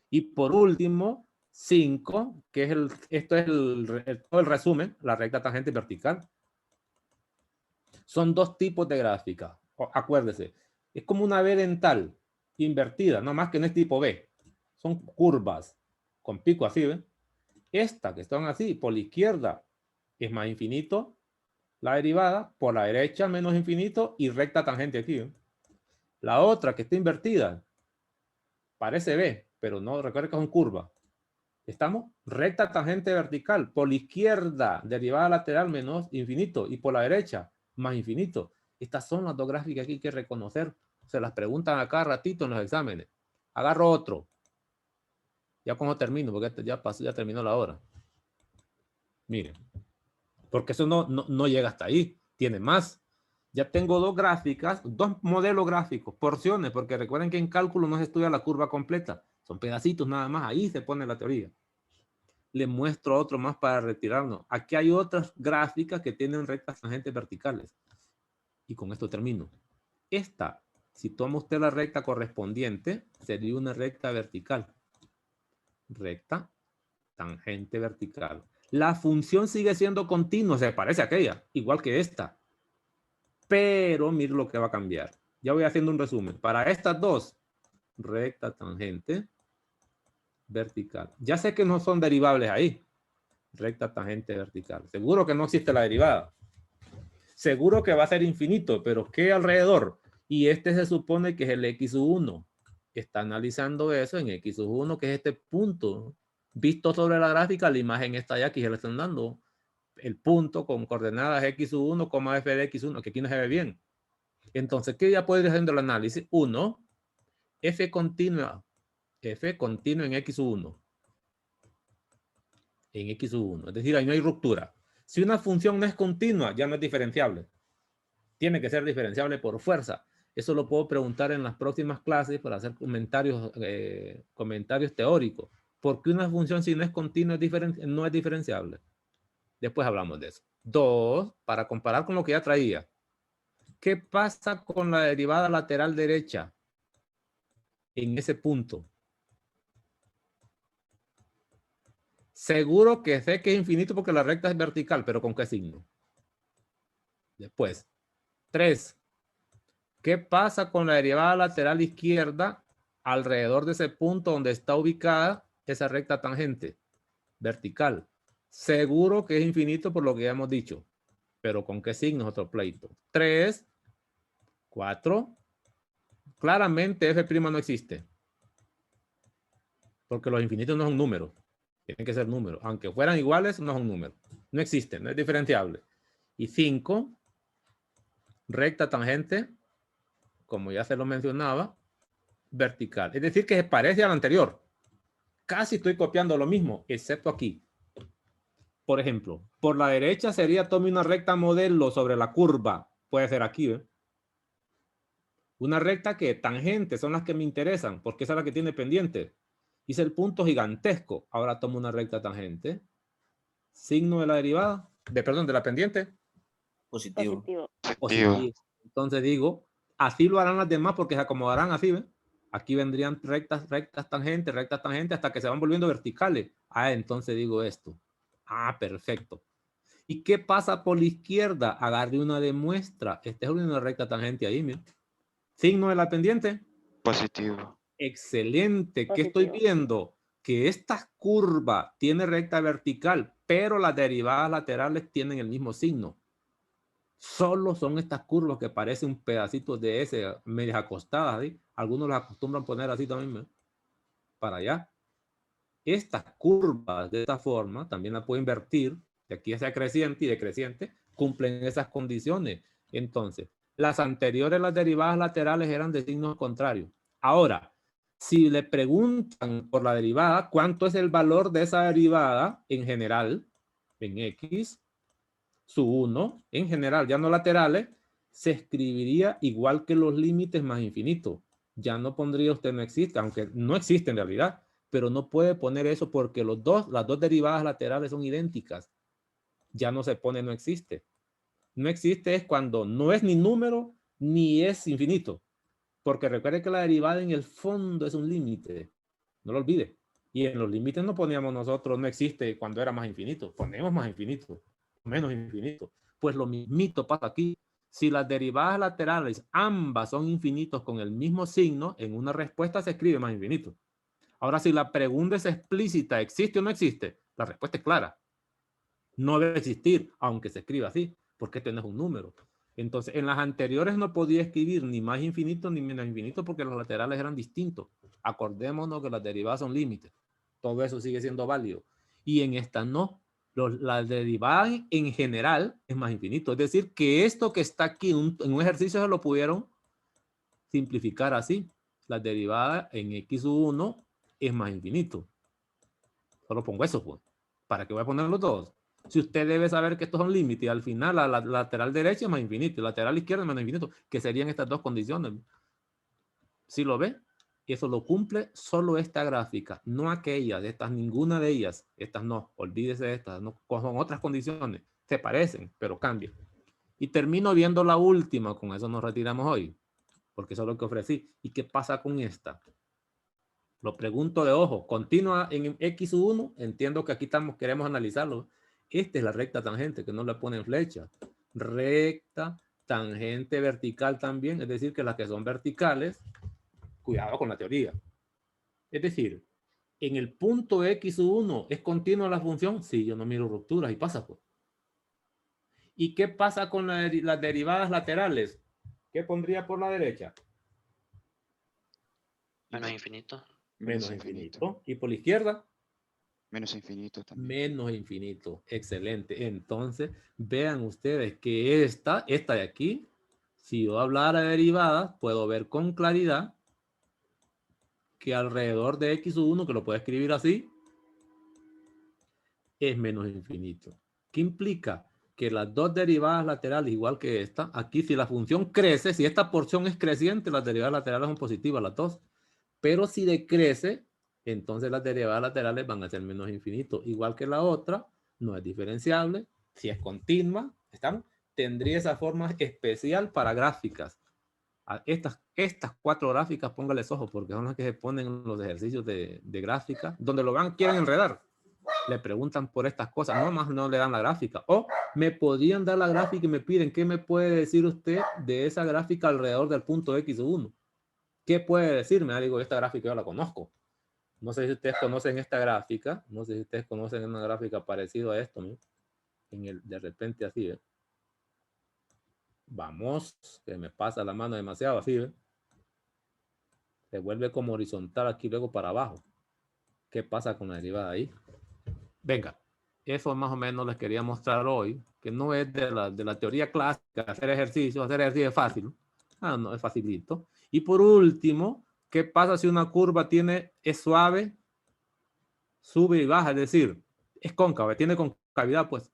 Y por último, 5, que es esto es todo el resumen, la recta tangente vertical. Son dos tipos de gráfica. Acuérdese, es como una V dental invertida, no más que no es tipo B. Son curvas con pico así, ¿ven? Esta que están así, por la izquierda es más infinito, la derivada, por la derecha menos infinito y recta tangente aquí. ¿eh? La otra que está invertida parece B, pero no, recuerda que son curvas. ¿Estamos? Recta tangente vertical. Por la izquierda, derivada lateral menos infinito. Y por la derecha, más infinito. Estas son las dos gráficas que hay que reconocer. Se las preguntan a cada ratito en los exámenes. Agarro otro. Ya cuando termino, porque ya pasó, ya terminó la hora. Miren. Porque eso no llega hasta ahí. Tiene más. Ya tengo dos gráficas, dos modelos gráficos, porciones, porque recuerden que en cálculo no se estudia la curva completa. Son pedacitos nada más. Ahí se pone la teoría. Le muestro otro más para retirarnos. Aquí hay otras gráficas que tienen rectas tangentes verticales. Y con esto termino. Esta, si toma usted la recta correspondiente, sería una recta vertical. Recta tangente vertical. La función sigue siendo continua, se parece a aquella, igual que esta. Pero mire lo que va a cambiar. Ya voy haciendo un resumen. Para estas dos, recta tangente vertical. Ya sé que no son derivables ahí. Recta tangente vertical. Seguro que no existe la derivada. Seguro que va a ser infinito, pero ¿qué alrededor? Y este se supone que es el x1. Está analizando eso en x1, que es este punto. Visto sobre la gráfica, la imagen está allá, aquí se le están dando el punto con coordenadas x1, f de x1, que aquí no se ve bien. Entonces, ¿qué ya puede ir haciendo el análisis? 1, f continua en x1. En x1. Es decir, ahí no hay ruptura. Si una función no es continua, ya no es diferenciable. Tiene que ser diferenciable por fuerza. Eso lo puedo preguntar en las próximas clases para hacer comentarios teóricos. ¿Por qué una función si no es continua no es diferenciable? Después hablamos de eso. 2, para comparar con lo que ya traía. ¿Qué pasa con la derivada lateral derecha en ese punto? Seguro que sé que es infinito porque la recta es vertical, pero ¿con qué signo? Después. 3. ¿Qué pasa con la derivada lateral izquierda alrededor de ese punto donde está ubicada esa recta tangente vertical? Seguro que es infinito por lo que ya hemos dicho, pero ¿con qué signo es otro pleito? 3, 4. Claramente f' no existe, porque los infinitos no son números. Tienen que ser números. Aunque fueran iguales, no son números. No existen, no es diferenciable. Y 5, recta tangente, como ya se lo mencionaba, vertical. Es decir, que se parece al anterior. Casi estoy copiando lo mismo, excepto aquí. Por ejemplo, por la derecha sería tome una recta modelo sobre la curva. Puede ser aquí, ¿ve? Una recta que tangentes son las que me interesan, porque esa es la que tiene pendiente. Hice el punto gigantesco. Ahora tomo una recta tangente. Signo de la derivada. De la pendiente. Positivo. Positivo. Entonces digo, así lo harán las demás porque se acomodarán así, ¿ven? Aquí vendrían rectas tangentes, hasta que se van volviendo verticales. Ah, entonces digo esto. Ah, perfecto. ¿Y qué pasa por la izquierda? Agarre una de muestra. Esta es una recta tangente ahí, miren. Signo de la pendiente. Positivo. Excelente. ¿Qué Positivo. estoy viendo? Que esta curva tiene recta vertical, pero las derivadas laterales tienen el mismo signo. Solo son estas curvas que parecen un pedacito de S medias acostadas, ¿sí? Algunos las acostumbran poner así también, ¿no? Para allá. Estas curvas de esta forma también la puedo invertir, de aquí hacia creciente y decreciente, cumplen esas condiciones. Entonces, las anteriores, las derivadas laterales eran de signos contrarios. Ahora, si le preguntan por la derivada, ¿cuánto es el valor de esa derivada en general, en X? Su 1, en general, ya no laterales, se escribiría igual que los límites más infinitos. Ya no pondría usted no existe, aunque no existe en realidad, pero no puede poner eso porque las dos derivadas laterales son idénticas. Ya no se pone no existe. No existe es cuando no es ni número ni es infinito. Porque recuerde que la derivada en el fondo es un límite. No lo olvide. Y en los límites no poníamos nosotros no existe cuando era más infinito. Ponemos más infinito, menos infinito. Pues lo mismito pasa aquí. Si las derivadas laterales ambas son infinitos con el mismo signo, en una respuesta se escribe más infinito. Ahora, si la pregunta es explícita, ¿existe o no existe? La respuesta es clara. No debe existir, aunque se escriba así, porque este no es un número. Entonces, en las anteriores no podía escribir ni más infinito ni menos infinito porque los laterales eran distintos. Acordémonos que las derivadas son límites. Todo eso sigue siendo válido. Y en esta no. La derivada en general es más infinito. Es decir, que esto que está aquí en un ejercicio se lo pudieron simplificar así. La derivada en x1 es más infinito. Solo pongo eso, pues. ¿Para qué voy a ponerlo todos? Si usted debe saber que estos son límites, al final la lateral derecha es más infinito y la lateral izquierda es menos infinito, que serían estas dos condiciones. ¿Sí lo ve? Eso lo cumple solo esta gráfica, no aquellas, estas, ninguna de ellas. Estas no, olvídese de estas, no, son otras condiciones. Se parecen, pero cambian. Y termino viendo la última, con eso nos retiramos hoy, porque eso es lo que ofrecí. ¿Y qué pasa con esta? Lo pregunto de ojo, continua en X1, entiendo que aquí queremos analizarlo. Esta es la recta tangente, que no le ponen flecha. Recta, tangente vertical también, es decir, que las que son verticales, cuidado con la teoría. Es decir, en el punto X1, ¿es continua la función? Sí, yo no miro rupturas y pasa, pues. ¿Y qué pasa con las derivadas laterales? ¿Qué pondría por la derecha? Menos infinito. Menos infinito. ¿Y por la izquierda? Menos infinito también. Menos infinito. Excelente. Entonces, vean ustedes que esta de aquí, si yo hablara de derivadas, puedo ver con claridad que alrededor de x1, que lo puedo escribir así, es menos infinito. ¿Qué implica? Que las dos derivadas laterales, igual que esta, aquí si la función crece, si esta porción es creciente, las derivadas laterales son positivas, las dos. Pero si decrece, entonces las derivadas laterales van a ser menos infinito. Igual que la otra, no es diferenciable. Si es continua, tendría esa forma especial para gráficas. Estas 4 gráficas, póngales ojo, porque son las que se ponen en los ejercicios de gráfica, donde lo van, quieren enredar. Le preguntan por estas cosas, no más no le dan la gráfica. O me podrían dar la gráfica y me piden, ¿qué me puede decir usted de esa gráfica alrededor del punto X1? ¿Qué puede decirme? Digo, esta gráfica yo la conozco. No sé si ustedes conocen esta gráfica. No sé si ustedes conocen una gráfica parecida a esto, ¿no? De repente así, ¿eh? Vamos, que me pasa la mano demasiado así, ¿eh? Se vuelve como horizontal aquí luego para abajo. ¿Qué pasa con la derivada ahí? Venga, eso más o menos les quería mostrar hoy, que no es de la teoría clásica, hacer ejercicio es fácil. No, es facilito. Y por último, ¿qué pasa si una curva es suave, sube y baja? Es decir, es cóncava, tiene concavidad, pues.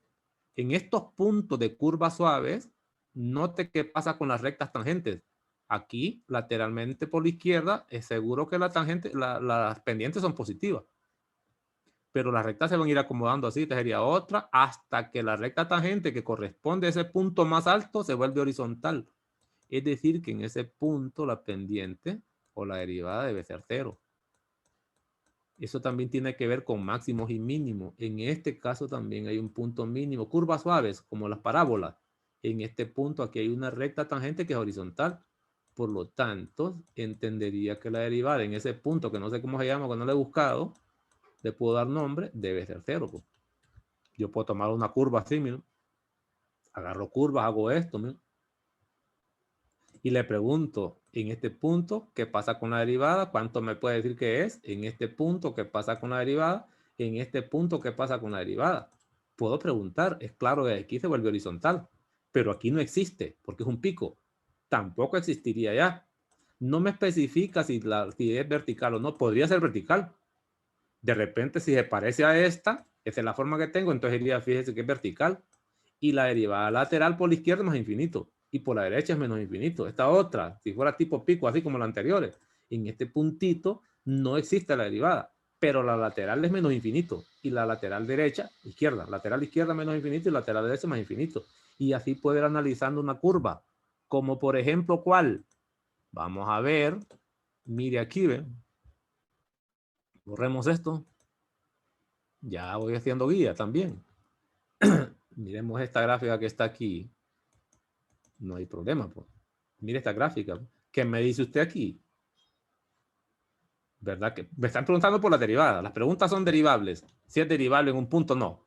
En estos puntos de curvas suaves, note qué pasa con las rectas tangentes. Aquí, lateralmente por la izquierda, es seguro que la tangente, las pendientes son positivas. Pero las rectas se van a ir acomodando así, esta sería otra, hasta que la recta tangente que corresponde a ese punto más alto se vuelve horizontal. Es decir, que en ese punto la pendiente o la derivada debe ser 0. Eso también tiene que ver con máximos y mínimos. En este caso también hay un punto mínimo. Curvas suaves, como las parábolas. En este punto aquí hay una recta tangente que es horizontal. Por lo tanto, entendería que la derivada en ese punto, que no sé cómo se llama, que no lo he buscado, le puedo dar nombre, debe ser 0. Pues. Yo puedo tomar una curva así, mira. Agarro curvas, hago esto, mira. Y le pregunto, en este punto, ¿qué pasa con la derivada? ¿Cuánto me puede decir que es? En este punto, ¿qué pasa con la derivada? En este punto, ¿qué pasa con la derivada? Puedo preguntar, es claro que aquí se vuelve horizontal, pero aquí no existe, porque es un pico. Tampoco existiría ya. No me especifica si es vertical o no, podría ser vertical. De repente, si se parece a esta, esa es la forma que tengo, entonces diría, fíjese que es vertical. Y la derivada lateral por la izquierda es más infinito. Y por la derecha es menos infinito. Esta otra, si fuera tipo pico, así como las anteriores, en este puntito no existe la derivada, pero la lateral es menos infinito. Y la lateral derecha, izquierda, lateral izquierda menos infinito y lateral derecha más infinito. Y así puede ir analizando una curva. Como por ejemplo, ¿cuál? Vamos a ver. Mire aquí, ¿ven? Borremos esto. Ya voy haciendo guía también. Miremos esta gráfica que está aquí. No hay problema, pues. Mire esta gráfica. ¿Qué me dice usted aquí? ¿Verdad que me están preguntando por la derivada? Las preguntas son derivables. Si es derivable en un punto, no.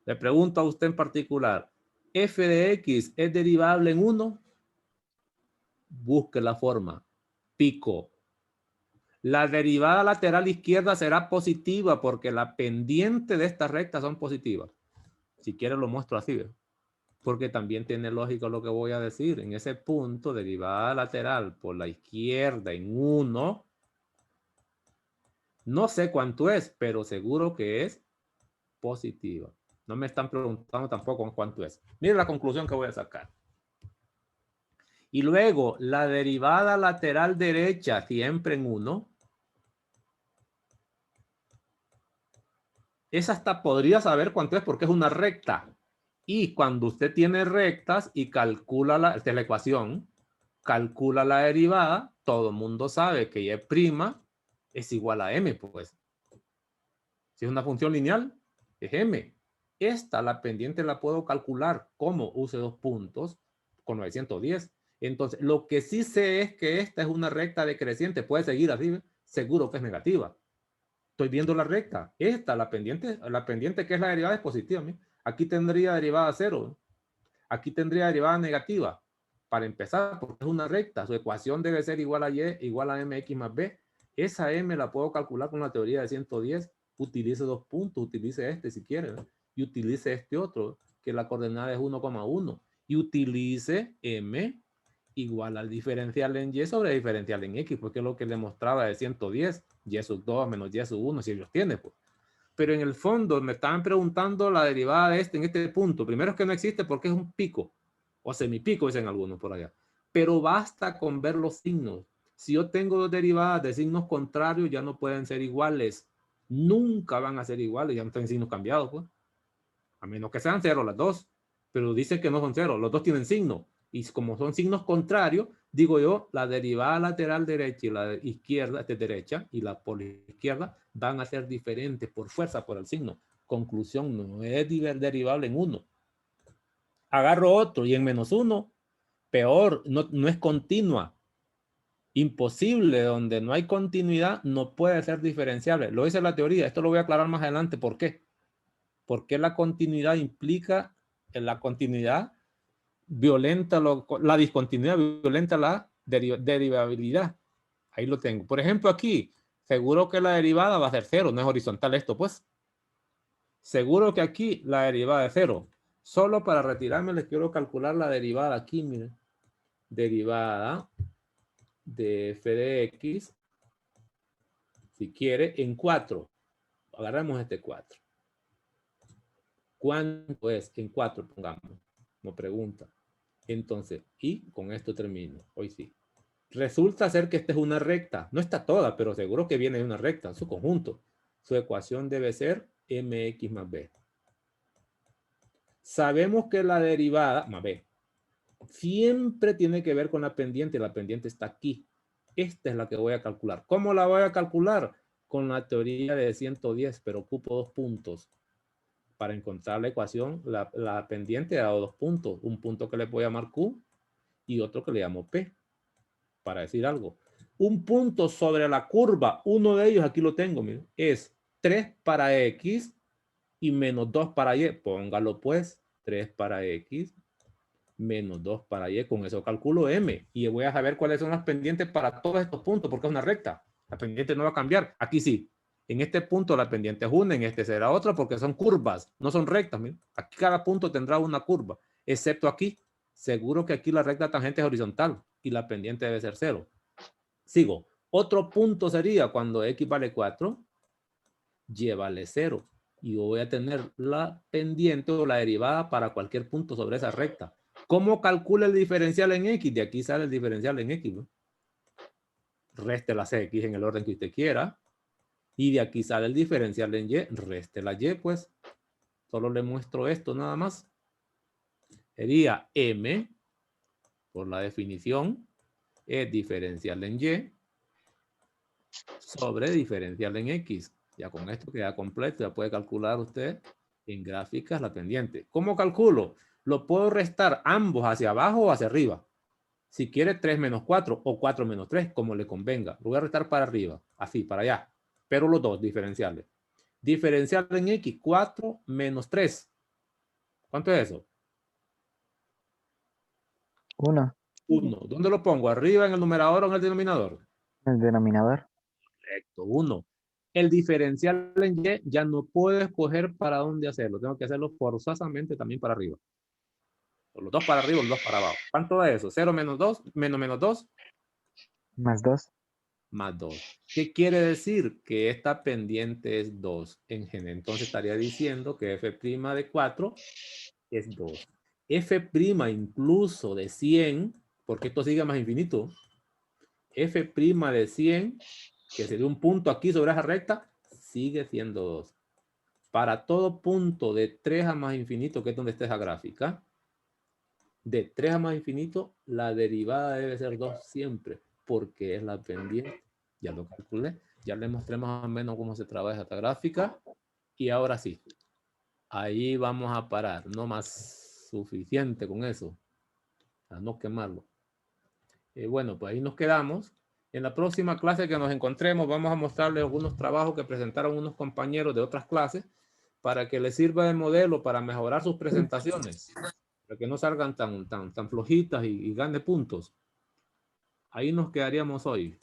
Le pregunto a usted en particular, ¿f de x es derivable en 1? Busque la forma. Pico. La derivada lateral izquierda será positiva porque la pendiente de estas rectas son positivas. Si quieres lo muestro así, ¿ve? Porque también tiene lógica lo que voy a decir. En ese punto, derivada lateral por la izquierda en 1, no sé cuánto es, pero seguro que es positiva. No me están preguntando tampoco cuánto es. Miren la conclusión que voy a sacar. Y luego, la derivada lateral derecha siempre en 1. Esa hasta podría saber cuánto es porque es una recta. Y cuando usted tiene rectas y calcula esta es la ecuación, calcula la derivada, todo el mundo sabe que y' es igual a m, pues. Si es una función lineal, es m. Esta, la pendiente, la puedo calcular como use 2 puntos con 910. Entonces, lo que sí sé es que esta es una recta decreciente. Puede seguir así, ¿ve? Seguro que es negativa. Estoy viendo la recta. Esta, la pendiente que es la derivada es positiva. ¿Me? Aquí tendría derivada 0. Aquí tendría derivada negativa. Para empezar, porque es una recta. Su ecuación debe ser igual a y igual a mx más b. Esa m la puedo calcular con la teoría de 110. Utilice 2 puntos. Utilice este si quiere. ¿no? Y utilice este otro, que la coordenada es 1,1. Y utilice m igual al diferencial en y sobre diferencial en x, porque es lo que le mostraba de 110, y sub 2 menos y sub 1, si ellos tienen, pues. Pero en el fondo me estaban preguntando la derivada de en este punto. Primero es que no existe porque es un pico, o semipico, dicen algunos por allá. Pero basta con ver los signos. Si yo tengo dos derivadas de signos contrarios, ya no pueden ser iguales. Nunca van a ser iguales, ya no están signos cambiados, pues. A menos que sean cero las dos. Pero dicen que no son cero, los dos tienen signo. Y como son signos contrarios, digo yo, la derivada lateral derecha y la izquierda, derecha, y la por la izquierda van a ser diferentes por fuerza, por el signo. Conclusión, no es derivable en 1. Agarro otro y en -1, peor, no es continua. Imposible, donde no hay continuidad, no puede ser diferenciable. Lo dice la teoría, esto lo voy a aclarar más adelante. ¿Por qué? Porque la continuidad implica, en la continuidad violenta la discontinuidad, violenta la derivabilidad. Ahí lo tengo. Por ejemplo, aquí, seguro que la derivada va a ser 0, no es horizontal esto, pues. Seguro que aquí la derivada es 0. Solo para retirarme les quiero calcular la derivada aquí, miren. Derivada de f de x, si quiere, en 4. Agarramos este 4. ¿Cuánto es? En 4, pongamos. No pregunta. Entonces, y con esto termino. Hoy sí. Resulta ser que esta es una recta. No está toda, pero seguro que viene de una recta. Su conjunto. Su ecuación debe ser mx más b. Sabemos que la derivada, más b, siempre tiene que ver con la pendiente. La pendiente está aquí. Esta es la que voy a calcular. ¿Cómo la voy a calcular? Con la teoría de 110, pero ocupo 2 puntos. Para encontrar la ecuación, la pendiente ha dado 2 puntos. Un punto que le voy a llamar Q y otro que le llamo P. Para decir algo. Un punto sobre la curva, uno de ellos, aquí lo tengo, miren, es 3 para X y menos 2 para Y. Póngalo pues, 3 para X menos 2 para Y. Con eso calculo M. Y voy a saber cuáles son las pendientes para todos estos puntos, porque es una recta. La pendiente no va a cambiar. Aquí sí. En este punto la pendiente es una, en este será otra, porque son curvas, no son rectas. Miren. Aquí cada punto tendrá una curva, excepto aquí. Seguro que aquí la recta tangente es horizontal y la pendiente debe ser 0. Sigo. Otro punto sería cuando x vale 4, y vale 0. Y yo voy a tener la pendiente o la derivada para cualquier punto sobre esa recta. ¿Cómo calcula el diferencial en x? De aquí sale el diferencial en x, ¿no? Reste las x en el orden que usted quiera. Y de aquí sale el diferencial en y. Reste la y, pues. Solo le muestro esto nada más. Sería m, por la definición, es diferencial en y sobre diferencial en x. Ya con esto queda completo. Ya puede calcular usted en gráficas la pendiente. ¿Cómo calculo? Lo puedo restar ambos hacia abajo o hacia arriba. Si quiere 3 menos 4 o 4 menos 3, como le convenga. Lo voy a restar para arriba, así, para allá. Pero los dos diferenciales. Diferencial en x, 4 menos 3. ¿Cuánto es eso? 1. 1. ¿Dónde lo pongo? ¿Arriba en el numerador o en el denominador? El denominador. Correcto, 1. El diferencial en Y ya no puedo escoger para dónde hacerlo. Tengo que hacerlo forzosamente también para arriba. Los dos para arriba, los dos para abajo. ¿Cuánto es eso? 0 menos 2, menos 2. Más 2. Más 2. ¿Qué quiere decir? Que esta pendiente es 2 en G. Entonces estaría diciendo que f' de 4 es 2. F' incluso de 100, porque esto sigue más infinito. F' de 100, que sería un punto aquí sobre esa recta, sigue siendo 2. Para todo punto de 3 a más infinito, que es donde está esa gráfica, de 3 a más infinito, la derivada debe ser 2 siempre, porque es la pendiente. Ya lo calculé, ya le mostré más o menos cómo se trabaja esta gráfica. Y ahora sí, ahí vamos a parar, no más suficiente con eso, a no quemarlo. Bueno, pues ahí nos quedamos. En la próxima clase que nos encontremos vamos a mostrarles algunos trabajos que presentaron unos compañeros de otras clases para que les sirva de modelo para mejorar sus presentaciones, para que no salgan tan flojitas y ganen puntos. Ahí nos quedaríamos hoy.